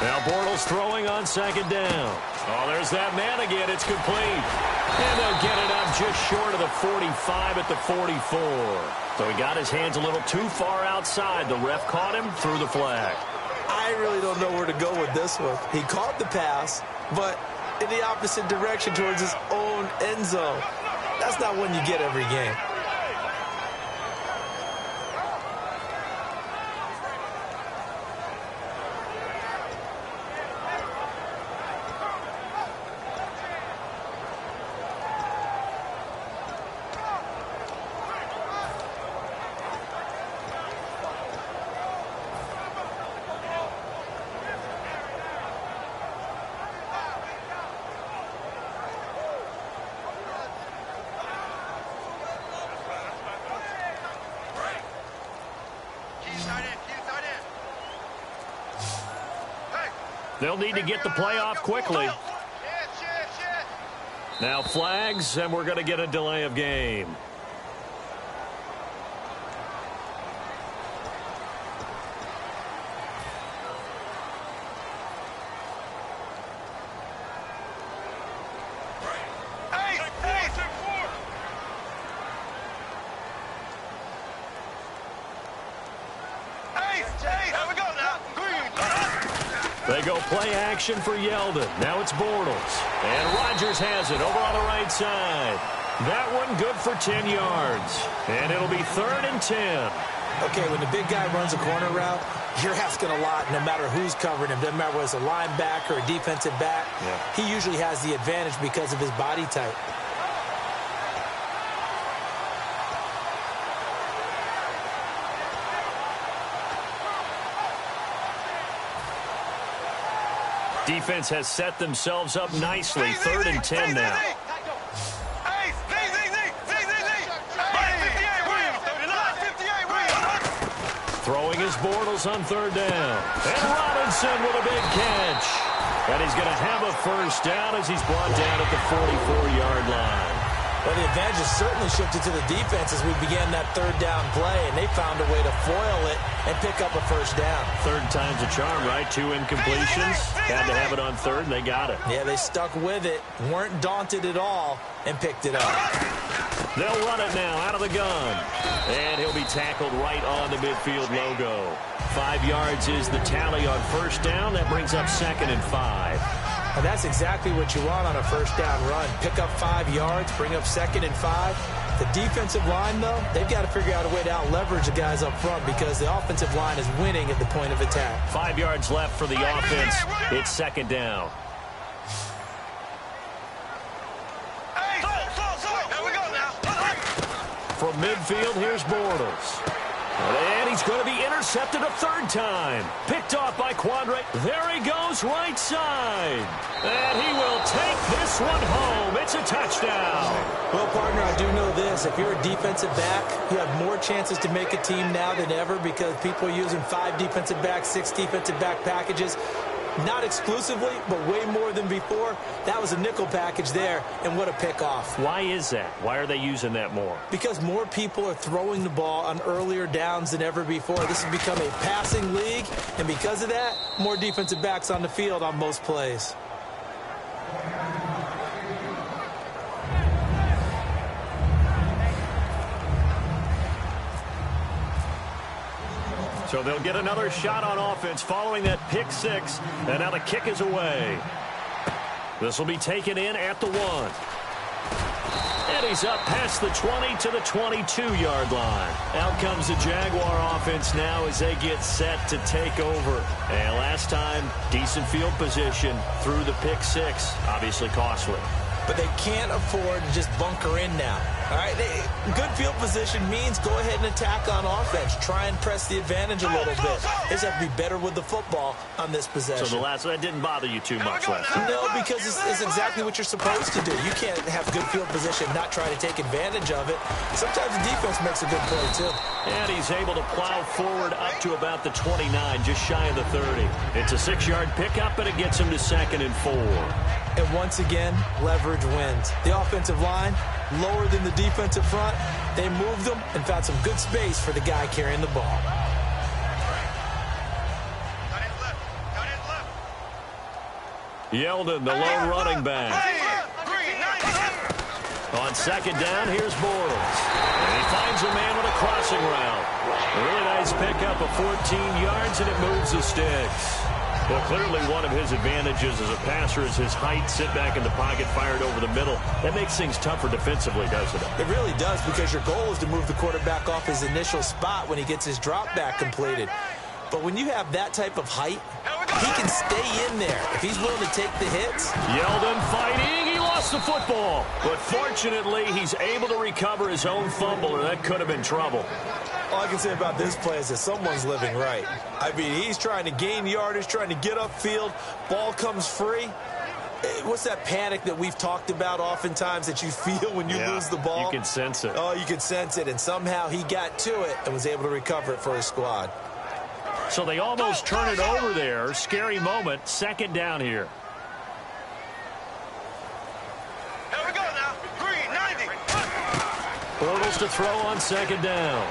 Now Bortles throwing on second down. Oh, there's that man again. It's complete. And they'll get it up just short of the 45 at the 44. So he got his hands a little too far outside. The ref caught him, threw the flag. I really don't know where to go with this one. He caught the pass, but in the opposite direction towards his own end zone. That's not one you get every game. They'll need to get the play off quickly. Now flags, and we're going to get a delay of game. They go play action for Yeldon. Now it's Bortles. And Rodgers has it over on the right side. That one good for 10 yards. And it'll be 3rd and 10. Okay, when the big guy runs a corner route, you're asking a lot no matter who's covering him. Doesn't matter whether it's a linebacker or a defensive back. Yeah. He usually has the advantage because of his body type. Defense has set themselves up nicely. 3rd and 10 now. Throwing his Bortles on 3rd down. And Robinson with a big catch. And he's going to have a first down as he's brought down at the 44-yard line. Well, the advantage has certainly shifted to the defense as we began that 3rd down play, and they found a way to foil it and pick up a first down. 3rd time's a charm, right? 2 incompletions. Had to have it on 3rd, and they got it. Yeah, they stuck with it, weren't daunted at all, and picked it up. They'll run it now out of the gun. And he'll be tackled right on the midfield logo. 5 yards is the tally on first down. That brings up 2nd and 5. And that's exactly what you want on a first down run. Pick up 5 yards, bring up 2nd and 5. The defensive line, though, they've got to figure out a way to out-leverage the guys up front because the offensive line is winning at the point of attack. 5 yards left for the offense. It's 2nd down. From midfield, here's Bortles. And he's going to be intercepted a 3rd time. Picked off by Quandre. There he goes, right side. And he will take this one home. It's a touchdown. Well, partner, I do know this. If you're a defensive back, you have more chances to make a team now than ever because people are using 5 defensive backs, 6 defensive back packages. Not exclusively, but way more than before. That was a nickel package there, and what a pickoff. Why is that? Why are they using that more? Because more people are throwing the ball on earlier downs than ever before. This has become a passing league, and because of that, more defensive backs on the field on most plays. So they'll get another shot on offense following that pick six. And now the kick is away. This will be taken in at the 1. And he's up past the 20 to the 22-yard line. Out comes the Jaguar offense now as they get set to take over. And last time, decent field position through the pick six. Obviously costly. But they can't afford to just bunker in now. All right, good field position means go ahead and attack on offense. Try and press the advantage a little bit. They just have to be better with the football on this possession. So that didn't bother you too much last time? No, because it's exactly what you're supposed to do. You can't have good field position, not try to take advantage of it. Sometimes the defense makes a good play, too. And he's able to plow forward up to about the 29, just shy of the 30. It's a 6-yard pickup, and it gets him to 2nd and 4. And once again, leverage wins. The offensive line, lower than the defensive front. They moved them and found some good space for the guy carrying the ball. Yeldon, the lone running back. On 2nd down, here's Bortles. And he finds a man with a crossing route. A really nice pickup of 14 yards, and it moves the sticks. Well, clearly one of his advantages as a passer is his height. Sit back in the pocket, fired over the middle. That makes things tougher defensively, doesn't it? It really does, because your goal is to move the quarterback off his initial spot when he gets his drop back completed. But when you have that type of height, he can stay in there if he's willing to take the hits. Yeldon fighting. He lost the football. But fortunately, he's able to recover his own fumble, or that could have been trouble. All I can say about this play is that someone's living right. I mean, he's trying to gain yardage, trying to get upfield. Ball comes free. What's that panic that we've talked about oftentimes that you feel when you lose the ball? You can sense it. Oh, you can sense it. And somehow he got to it and was able to recover it for his squad. So they almost turn it over there. Scary moment. 2nd down here. Here we go now. Green, 90. Bortles to throw on 2nd down.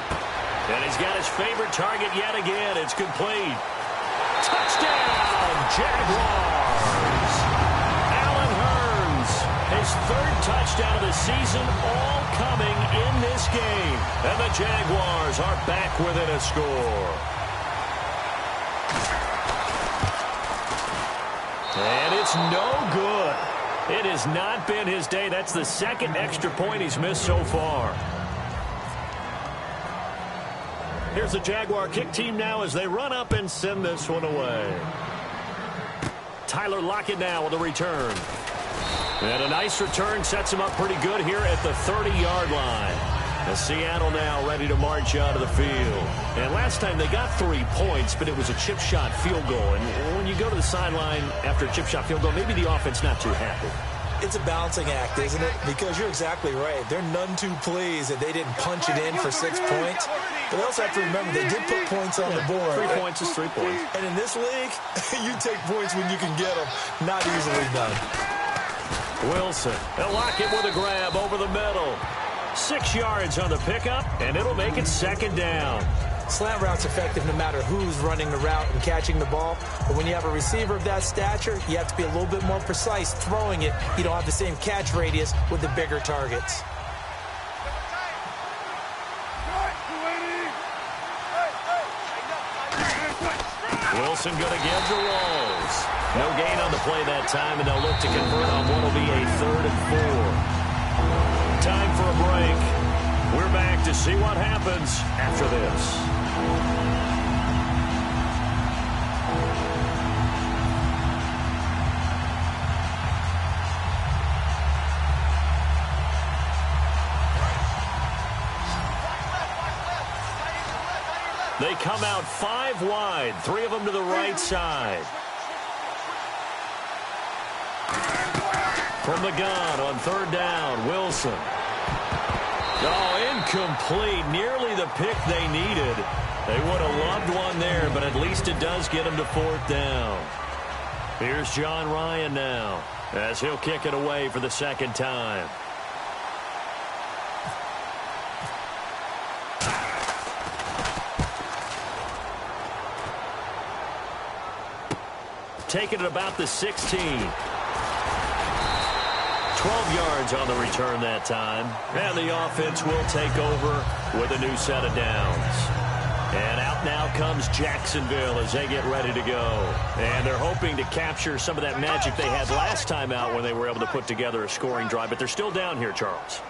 And he's got his favorite target yet again. It's complete. Touchdown, Jaguars. Allen Hurns, his 3rd touchdown of the season, all coming in this game. And the Jaguars are back within a score. And it's no good. It has not been his day. That's the 2nd extra point he's missed so far. Here's the Jaguar kick team now as they run up and send this one away. Tyler Lockett now with a return. And a nice return sets him up pretty good here at the 30-yard line. As Seattle now ready to march out of the field. And last time they got 3 points, but it was a chip shot field goal. And when you go to the sideline after a chip shot field goal, maybe the offense not too happy. It's a balancing act, isn't it? Because you're exactly right. They're none too pleased that they didn't punch it in for 6 points. But they also have to remember they did put points on the board. 3 points is 3 points. And in this league, you take points when you can get them. Not easily done. Wilson. And Lockett with a grab over the middle. 6 yards on the pickup, and it'll make it 2nd down. Slant route's effective no matter who's running the route and catching the ball. But when you have a receiver of that stature, you have to be a little bit more precise throwing it. You don't have the same catch radius with the bigger targets. Wilson going to get the walls. No gain on the play that time, and they'll look to convert on what will be a 3rd and 4. Time for a break. We're back to see what happens after this. They come out 5 wide, 3 of them to the right side. From the gun on 3rd down, Wilson. Oh, incomplete. Nearly the pick they needed. They would have loved one there, but at least it does get them to 4th down. Here's John Ryan now, as he'll kick it away for the 2nd time. Taking it about the 16. 12 yards on the return that time. And the offense will take over with a new set of downs. And out now comes Jacksonville as they get ready to go. And they're hoping to capture some of that magic they had last time out when they were able to put together a scoring drive. But they're still down here, Charles.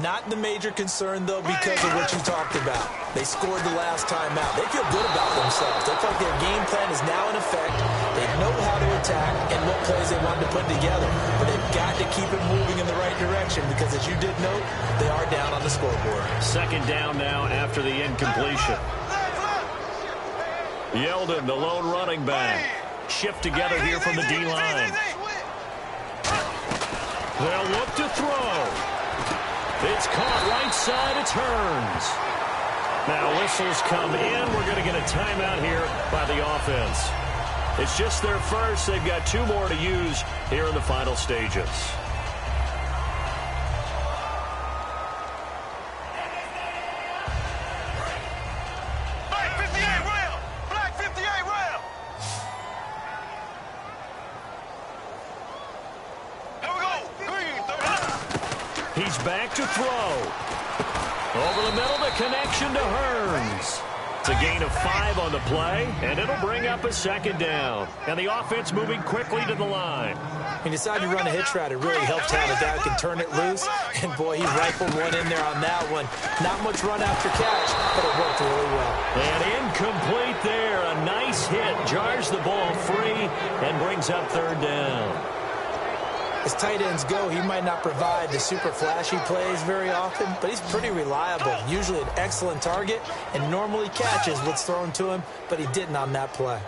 Not the major concern, though, because of what you talked about. They scored the last time out. They feel good about themselves. They feel like their game plan is now in effect. They know how to attack and what plays they want to put together. But they've got to keep it moving in the right direction because, as you did note, they are down on the scoreboard. Second down now after the incompletion. Yeldon, the lone running back. Shift together here from the D-line. They'll look to throw. It's caught right side. It turns. Now whistles come in. We're going to get a timeout here by the offense. It's just their first. They've got 2 more to use here in the final stages. Black 58 round. Black 58 round. Here we go. Green 39. He's back to throw. Over the middle, the connection to Hearns. It's a gain of 5 on the play, and it'll bring up a second down. And the offense moving quickly to the line. He decided to run a hitch route. It really helps to have a guy who can turn it loose. And, boy, he rifled one in there on that one. Not much run after catch, but it worked really well. And incomplete there. A nice hit. Jars the ball free and brings up third down. As tight ends go, he might not provide the super flashy plays very often, but he's pretty reliable. Usually an excellent target and normally catches what's thrown to him, but he didn't on that play.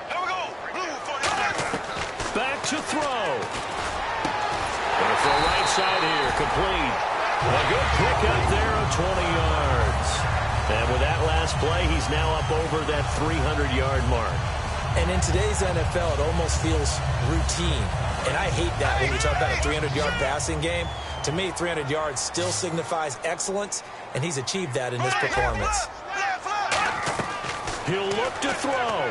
Here we go. Blue 45. Back to throw. And for a right side here, complete. A good pick up there of 20 yards. And with that last play, he's now up over that 300-yard mark. And in today's NFL, it almost feels routine. And I hate that when you talk about a 300-yard passing game. To me, 300 yards still signifies excellence, and he's achieved that in this performance. He'll look to throw.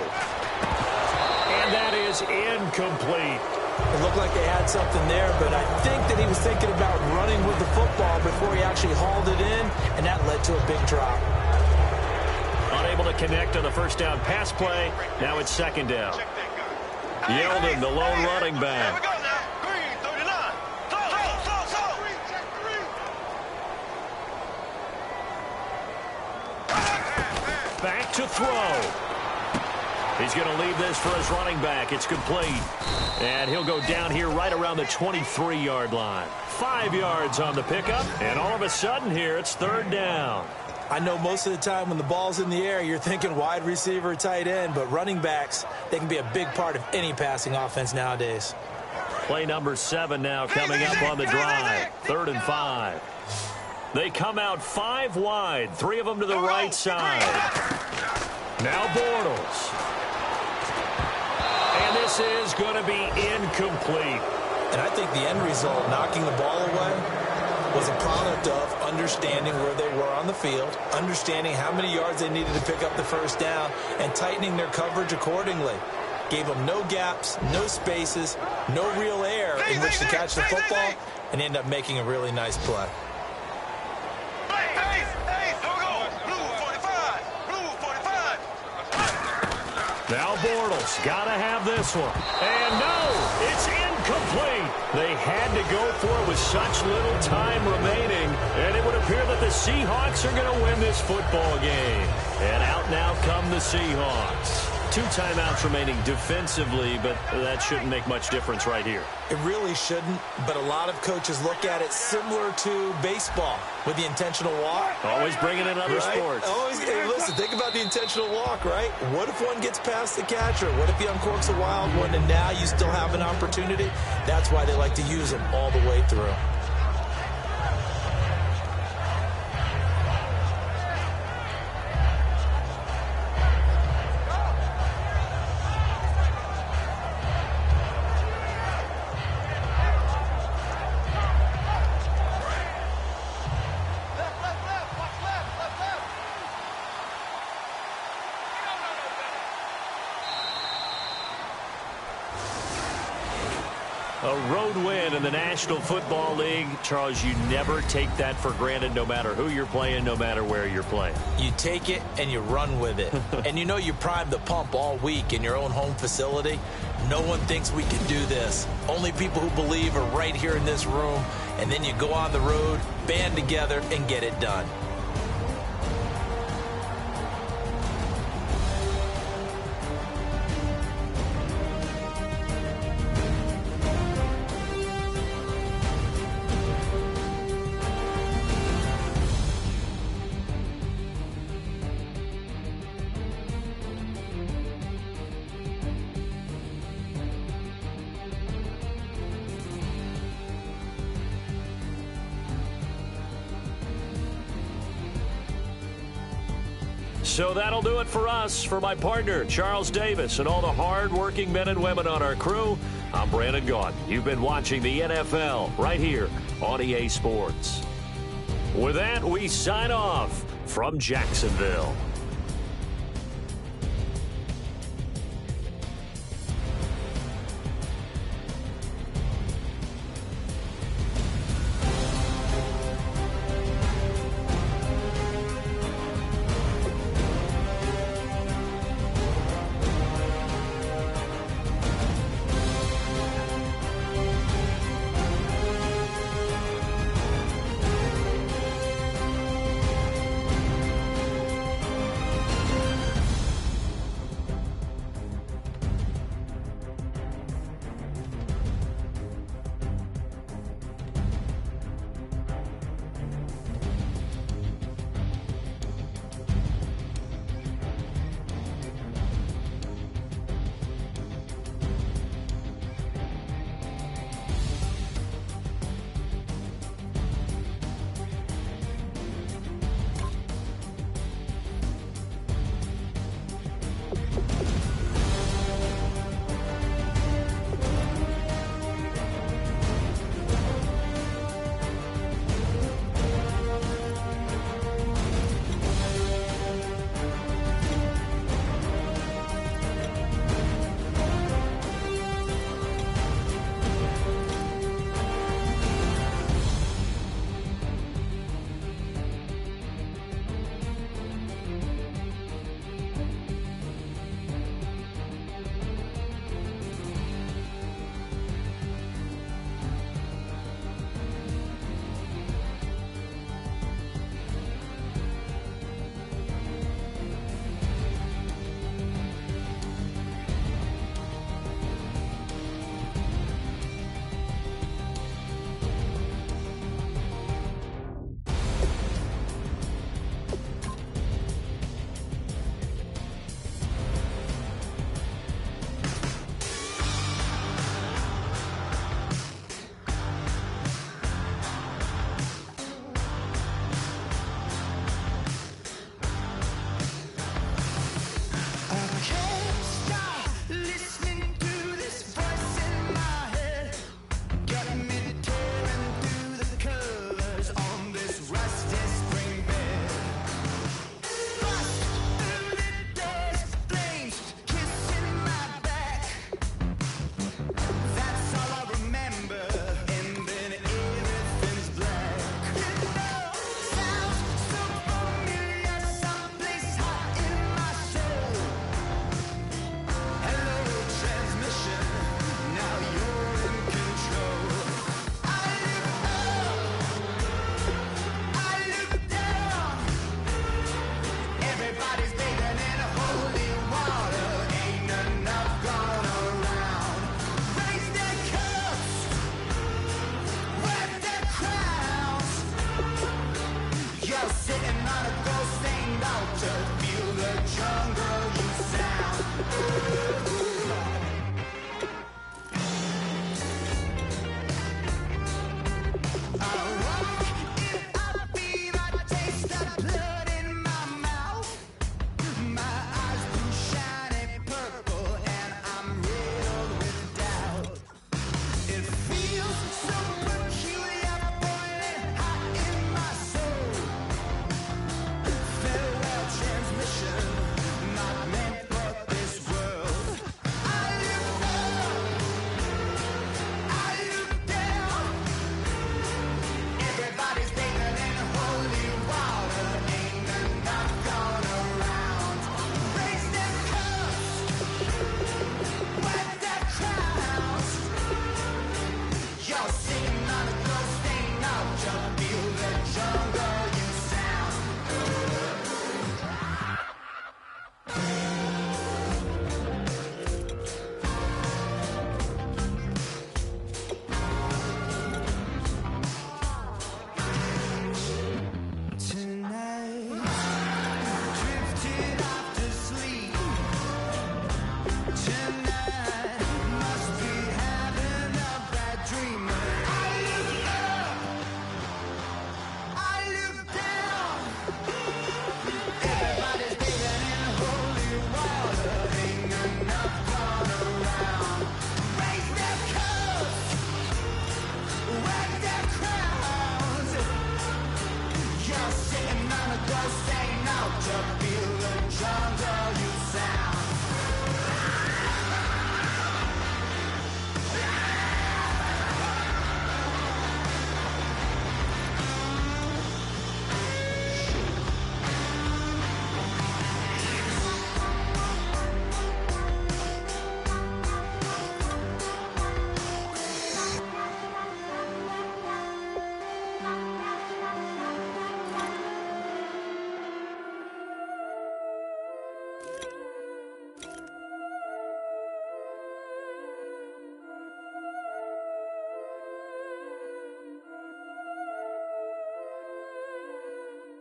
And that is incomplete. It looked like they had something there, but I think that he was thinking about running with the football before he actually hauled it in, and that led to a big drop. Unable to connect on the first down pass play. Now it's second down. Yeldon, the lone running back. Here we go now. Green 39. Slow. Back to throw. He's going to leave this for his running back. It's complete. And he'll go down here right around the 23-yard line. 5 yards on the pickup. And all of a sudden here, it's third down. I know most of the time when the ball's in the air, you're thinking wide receiver, tight end, but running backs, they can be a big part of any passing offense nowadays. Play number 7 now coming up on the drive. 3rd and 5. They come out 5 wide, 3 of them to the right side. Now Bortles. And this is going to be incomplete. And I think the end result, knocking the ball away, was a product of understanding where they were on the field, understanding how many yards they needed to pick up the first down, and tightening their coverage accordingly. Gave them no gaps, no spaces, no real air in which to catch the football, and end up making a really nice play. Here we go. Blue 45. Blue 45. Now Bortles got to have this one. And no, it's incomplete. They had to go for it with such little time remaining, and it would appear that the Seahawks are going to win this football game. And out now come the Seahawks. 2 timeouts remaining defensively, but that shouldn't make much difference right here. It really shouldn't, but a lot of coaches look at it similar to baseball with the intentional walk. Always bringing in other right? sports. Always, hey, listen, think about the intentional walk, right? What if one gets past the catcher? What if he uncorks a wild one and now you still have an opportunity? That's why they like to use them all the way through. A road win in the National Football League. Charles, you never take that for granted no matter who you're playing, no matter where you're playing. You take it and you run with it. And you know you primed the pump all week in your own home facility. No one thinks we can do this. Only people who believe are right here in this room. And then you go on the road, band together, and get it done. So that'll do it for us. For my partner, Charles Davis, and all the hard-working men and women on our crew, I'm Brandon Gaudin. You've been watching the NFL right here on EA Sports. With that, we sign off from Jacksonville.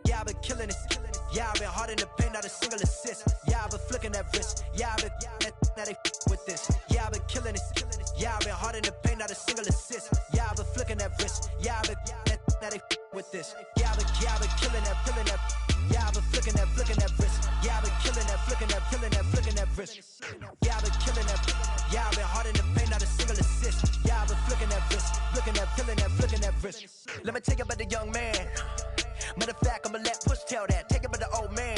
Yeah, I've been killing it. Yeah, I've been hard in the paint, not a single assist. Yeah, I've been flicking that wrist. Yeah, I've been now they with this. Yeah, I've been killing it. Yeah, I've been hard in the paint, not a single assist. Yeah, I've been flicking that wrist. Yeah, I've been now they with this. Yeah, I've been killing that. Yeah, I've been flicking that wrist. Yeah, I've been killing that, flicking that wrist. Yeah, I've been killing that. Yeah, I've been hard in the paint, not a single assist. Yeah, I've been flicking that wrist, flicking that wrist. Let me tell you about the young man. Matter of fact, I'ma let Push tell that. Take it by the old man.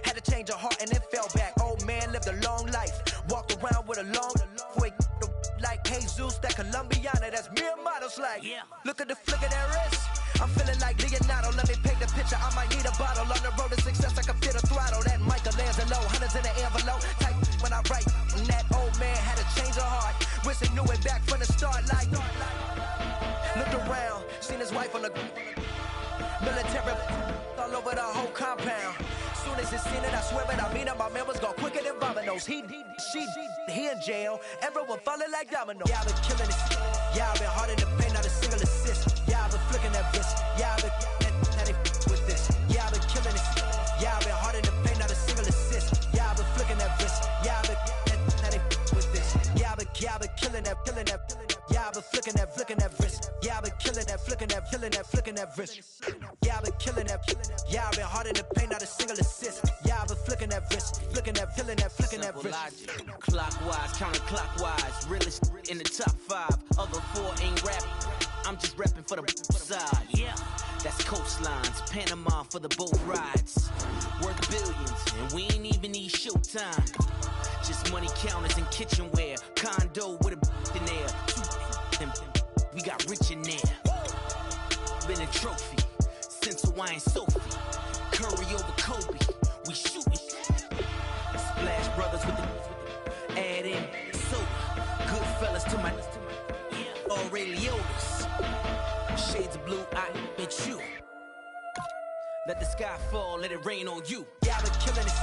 Had to change her heart and then fell back. Old man lived a long life. Walked around with a long way like Jesus, that Colombiana, that's mere models like. Yeah. Look at the flick of that wrist. I'm feeling like Leonardo. Let me paint the picture. I might need a bottle. On the road to success, I can fit a throttle. That Michelangelo, hundreds in the envelope. Type when I write. And that old man had to change her heart. Wish he knew it back from the start. Like, looked around, seen his wife on the military all over the whole compound. Soon as he seen it, I swear it, I mean it, my man was gone quicker than Domino's. He in jail, everyone falling like dominoes. Yeah, I've been killing it. Yeah, I've been hard in the paint, not a single assist. Yeah, I've been flicking that wrist. Yeah, I've been now they with this. Yeah, I've been killing it. Yeah, I've been hard in the paint, not a single assist. Yeah, I've been flicking that wrist. Yeah, I've been now they with this. Yeah, I've been killing that. Yeah, I've been flicking that wrist. Yeah, I've been killing that, flicking that wrist. Yeah, I've been killing that. Yeah, I've been hard in the paint, not a single assist. Yeah, I've been flicking that wrist, flicking that wrist. Logic. Clockwise, counterclockwise, realest in the top 5. Other 4 ain't rapping. I'm just rapping for the side. Yeah, that's coastlines, Panama for the boat rides. Worth billions, and we ain't even need showtime. Just money counters and kitchenware. Condo with a in there. We got rich in there. Been a trophy since Hawaiian Sophie. Curry over Kobe. We shootin'. Splash Brothers with the add in soda. Good fellas to my Aureliotas. Shades of blue, I bet you. Let the sky fall, let it rain on you. Yeah, I've been killing it.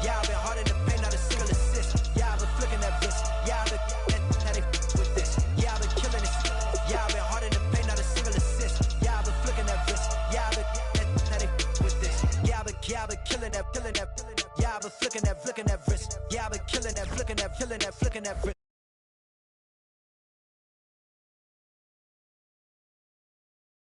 Yeah, I've been hard in the paint, not a single assist. Yeah, I've been flicking that wrist. Yeah, I've been now they with this. Yeah, I've been killing it. Yeah, I've been hard in the paint, not a single assist. Yeah, I've been flicking that wrist. Yeah, I've been now they with this. Yeah, I've been killing that. Yeah, I've been flicking that wrist. Yeah, I've been killing that, flicking that wrist.